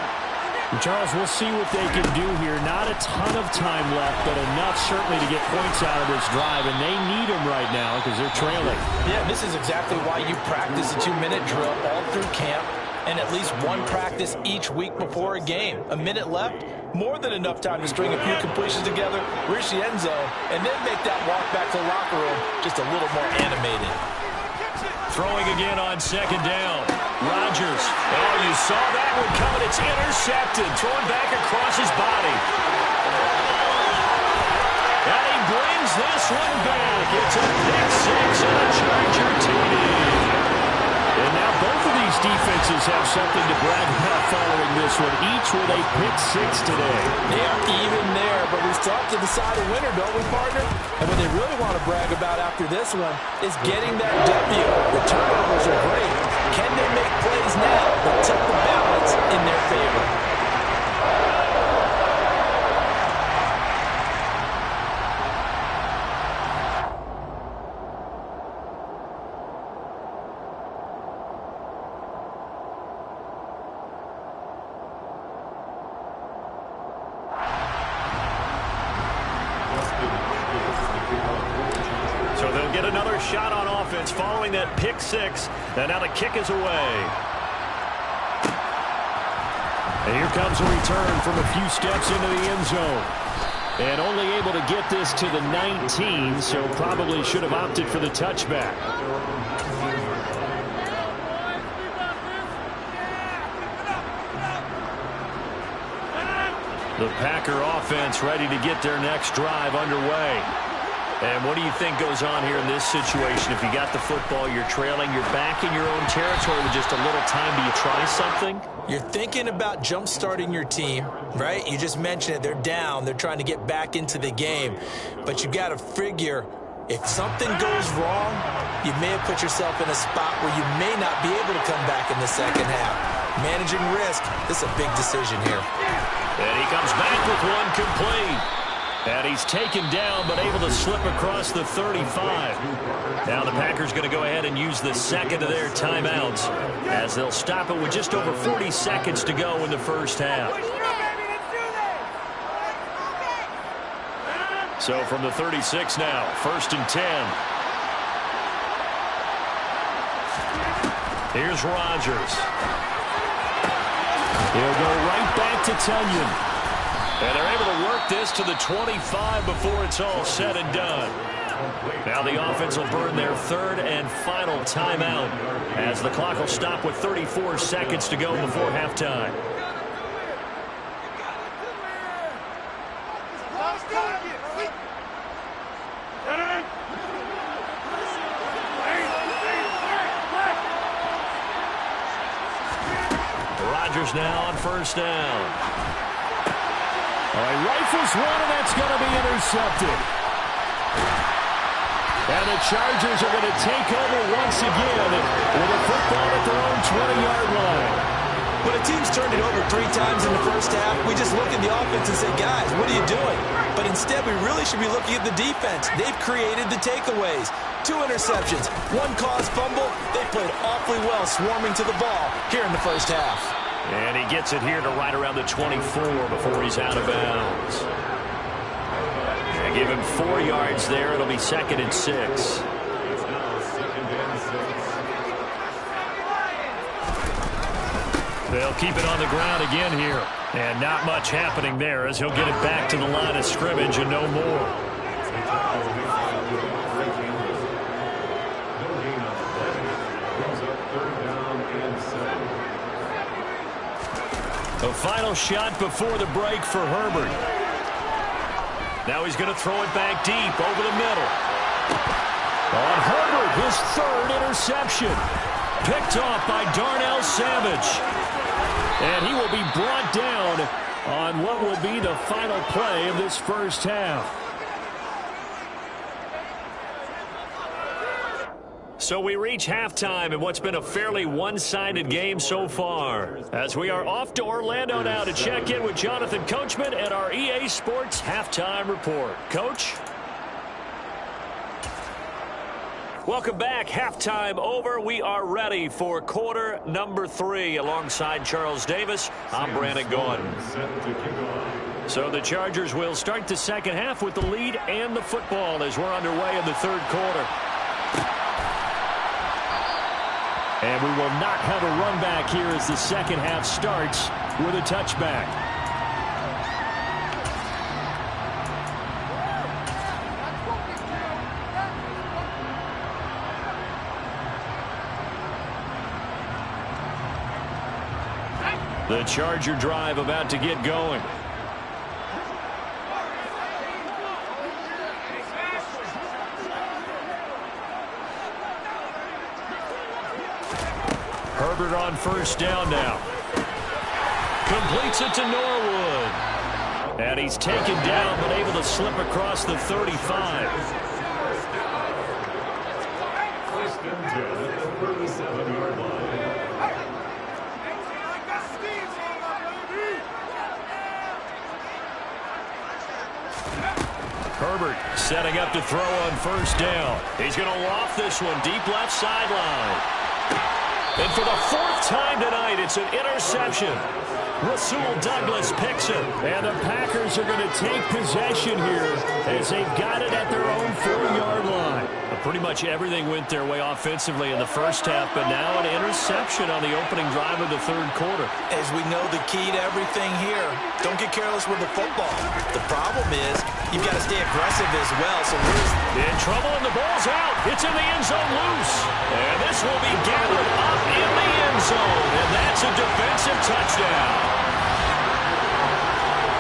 And Charles, we'll see what they can do here. Not a ton of time left, but enough certainly to get points out of this drive, and they need them right now because they're trailing. Yeah, this is exactly why you practice a 2-minute drill all through camp and at least one practice each week before a game. A minute left, more than enough time to string a few completions together, reach the end zone, and then make that walk back to the locker room just a little more animated. Throwing again on second down. Rodgers. Oh, you saw that one coming. It's intercepted. Thrown back across his body. And he brings this one back. It's a pick six and a Charger TD. And now both of these defenses have something to brag about following this one. Each with a pick six today. They are even there, but we still have to decide a winner, don't we, partner? And what they really want to brag about after this one is getting that W. The turnovers are great. Can they make plays now that tip the balance in their favor? So they'll get another shot on offense following that pick six. And now the kick is away. And here comes a return from a few steps into the end zone. And only able to get this to the 19, so probably should have opted for the touchback. The Packer offense ready to get their next drive underway. And what do you think goes on here in this situation? If you got the football, you're trailing, you're back in your own territory with just a little time. Do you try something? You're thinking about jump-starting your team, right? You just mentioned it. They're down. They're trying to get back into the game. But you got to figure, if something goes wrong, you may have put yourself in a spot where you may not be able to come back in the second half. Managing risk, this is a big decision here. And he comes back with one complete. And he's taken down, but able to slip across the 35. Now the Packers going to go ahead and use the second of their timeouts as they'll stop it with just over 40 seconds to go in the first half. So from the 36 now, 1st and 10. Here's Rodgers. He'll go right back to Tunyon. And they're able to work this to the 25 before it's all said and done. Now the offense will burn their third and final timeout as the clock will stop with 34 seconds to go before halftime. Rodgers now on first down. All right, rifles one, and that's going to be intercepted. And the Chargers are going to take over once again with a football at their own 20-yard line. When a team's turned it over 3 times in the first half, we just look at the offense and say, guys, what are you doing? But instead, we really should be looking at the defense. They've created the takeaways. 2 interceptions, 1 caused fumble. They played awfully well swarming to the ball here in the first half. And he gets it here to right around the 24 before he's out of bounds. They give him 4 yards there. It'll be 2nd and 6. They'll keep it on the ground again here. And not much happening there as he'll get it back to the line of scrimmage and no more. The final shot before the break for Herbert. Now he's going to throw it back deep over the middle. On Herbert, his third interception. Picked off by Darnell Savage. And he will be brought down on what will be the final play of this first half. So we reach halftime in what's been a fairly one-sided game so far. As we are off to Orlando now to check in with Jonathan Coachman and our EA Sports Halftime Report. Coach? Welcome back. Halftime over. We are ready for quarter number 3. Alongside Charles Davis, I'm Brandon Gordon. So the Chargers will start the second half with the lead and the football as we're underway in the third quarter. And we will not have a run back here as the second half starts with a touchback. The Charger drive about to get going. Herbert on first down now. Completes it to Norwood. And he's taken down but able to slip across the 35. First and 10 at the 37-yard line. Herbert setting up to throw on first down. He's going to loft this one deep left sideline. And for the fourth time tonight, it's an interception. Rasul Douglas picks it. And the Packers are going to take possession here as they've got it at their own 4-yard line. Pretty much everything went their way offensively in the first half, but now an interception on the opening drive of the third quarter. As we know, the key to everything here, don't get careless with the football. The problem is you've got to stay aggressive as well. So in trouble, and the ball's out. It's in the end zone loose. And this will be gathered up in the end zone. And that's a defensive touchdown.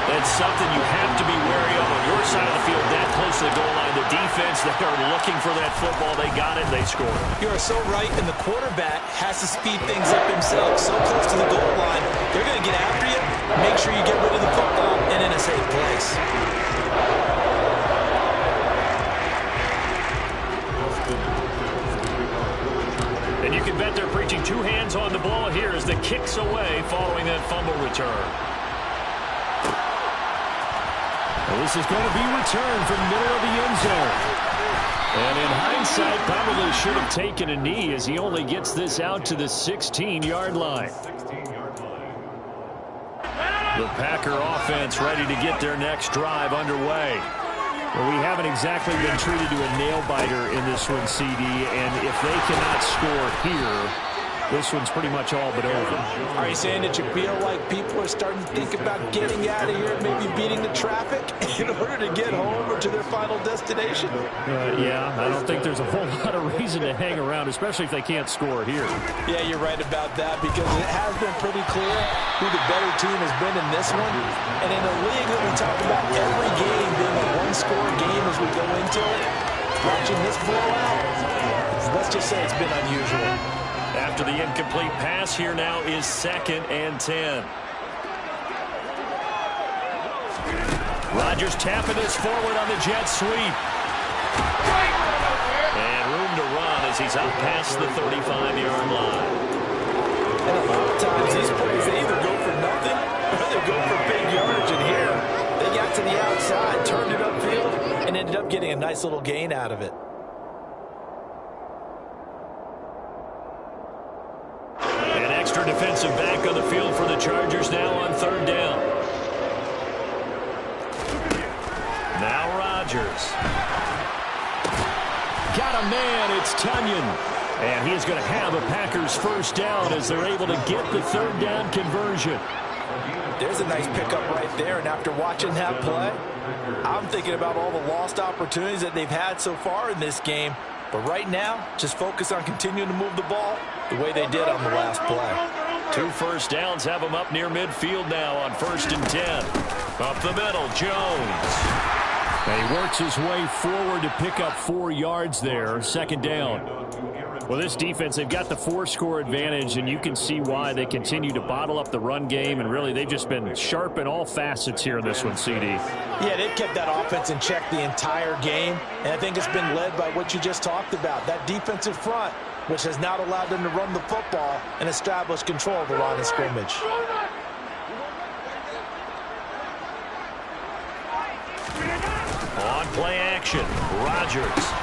It's something you have to be wary of on your side of the field, that close to the goal line. The defense, they are looking for that football. They got it, they scored. You are so right, and the quarterback has to speed things up himself. So close to the goal line, they're going to get after you. Make sure you get rid of the football and in a safe place. And you can bet they're preaching two hands on the ball here as the kick's away following that fumble return. Well, this is going to be returned from the middle of the end zone. And in hindsight, probably should have taken a knee as he only gets this out to the 16-yard line. The Packer offense ready to get their next drive underway. Well, we haven't exactly been treated to a nail-biter in this one, CD, and if they cannot score here, this one's pretty much all but over. Are you saying that you feel like people are starting to think about getting out of here, maybe beating the traffic in order to get home or to their final destination? Yeah, I don't think there's a whole lot of reason to hang around, especially if they can't score here. Yeah, you're right about that because it has been pretty clear who the better team has been in this one. And in a league that we talk about every game being a one-score game as we go into it, watching this blowout, let's just say it's been unusual. After the incomplete pass, here now is 2nd and 10. Rodgers tapping this forward on the jet sweep. And room to run as he's out past the 35-yard line. And a lot of times these plays, they either go for nothing or they go for big yardage. And here, they got to the outside, turned it upfield, and ended up getting a nice little gain out of it. An extra defensive back on the field for the Chargers now on 3rd down. Now Rodgers. Got a man, it's Tunyon. And he is going to have a Packers first down as they're able to get the third down conversion. There's a nice pickup right there, and after watching that play, I'm thinking about all the lost opportunities that they've had so far in this game. But right now, just focus on continuing to move the ball the way they did on the last play. 2 first downs have him up near midfield now on 1st and 10. Up the middle, Jones. And he works his way forward to pick up 4 yards there, 2nd down. Well, this defense, they've got the 4-score advantage, and you can see why they continue to bottle up the run game, and really they've just been sharp in all facets here in this one, CD. Yeah, they've kept that offense in check the entire game, and I think it's been led by what you just talked about, that defensive front, which has not allowed them to run the football and establish control of the line of scrimmage. On play action, Rodgers.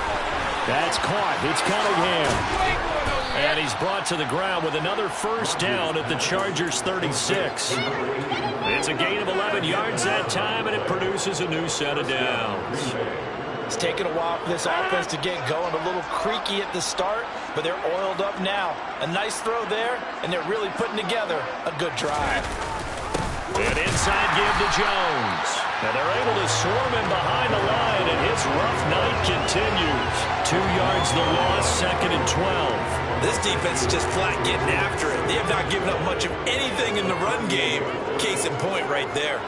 That's caught. It's Cunningham. And he's brought to the ground with another first down at the Chargers' 36. It's a gain of 11 yards that time, and it produces a new set of downs. It's taken a while for this offense to get going. A little creaky at the start, but they're oiled up now. A nice throw there, and they're really putting together a good drive. An inside give to Jones. And they're able to swarm him behind the line, and his rough night continues. 2 yards the loss, 2nd and 12. This defense is just flat getting after it. They have not given up much of anything in the run game. Case in point right there.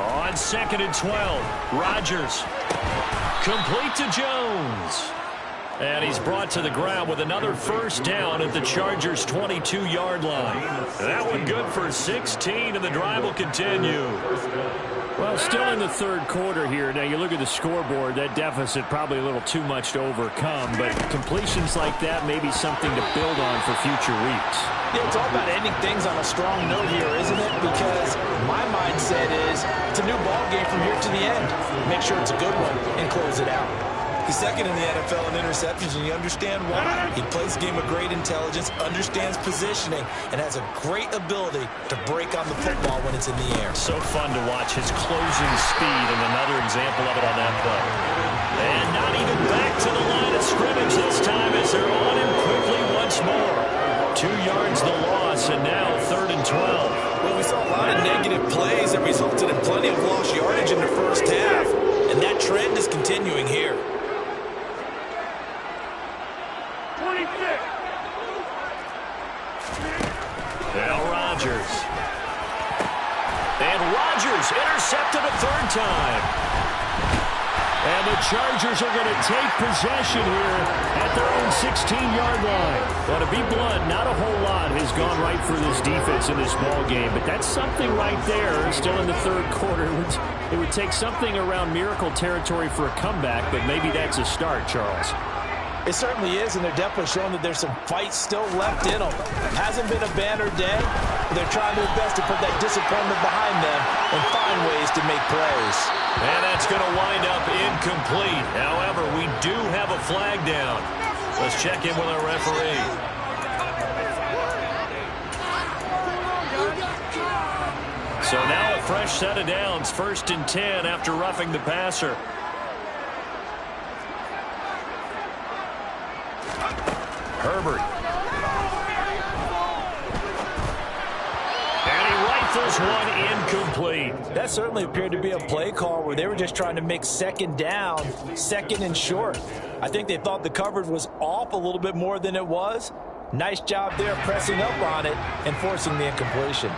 On 2nd and 12, Rodgers. Complete to Jones. And he's brought to the ground with another first down at the Chargers' 22-yard line. That one good for 16, and the drive will continue. Well, still in the 3rd quarter here. Now, you look at the scoreboard, that deficit probably a little too much to overcome, but completions like that may be something to build on for future weeks. Yeah, it's all about ending things on a strong note here, isn't it? Because my mindset is it's a new ball game from here to the end. Make sure it's a good one and close it out. He's 2nd in the NFL in interceptions, and you understand why. He plays a game of great intelligence, understands positioning, and has a great ability to break on the football when it's in the air. So fun to watch his closing speed, and another example of it on that play. And not even back to the line of scrimmage this time as they're on him quickly once more. 2 yards the loss, and now 3rd and 12. Well, we saw a lot of negative plays that resulted in plenty of lost yardage in the first half, and that trend is continuing here. Now Rodgers. And Rodgers intercepted a 3rd time. And the Chargers are going to take possession here at their own 16-yard line. Well, to be blunt, not a whole lot has gone right for this defense in this ball game, but that's something right there. Still in the 3rd quarter. It would take something around miracle territory for a comeback, but maybe that's a start, Charles. It certainly is, and they're definitely showing that there's some fight still left in them. Hasn't been a banner day, but they're trying their best to put that disappointment behind them and find ways to make plays. And that's going to wind up incomplete. However, we do have a flag down. Let's check in with our referee. So now a fresh set of downs, 1st and 10 after roughing the passer. Herbert. And he rifles one incomplete. That certainly appeared to be a play call where they were just trying to make 2nd down, 2nd and short. I think they thought the coverage was off a little bit more than it was. Nice job there pressing up on it and forcing the incompletion.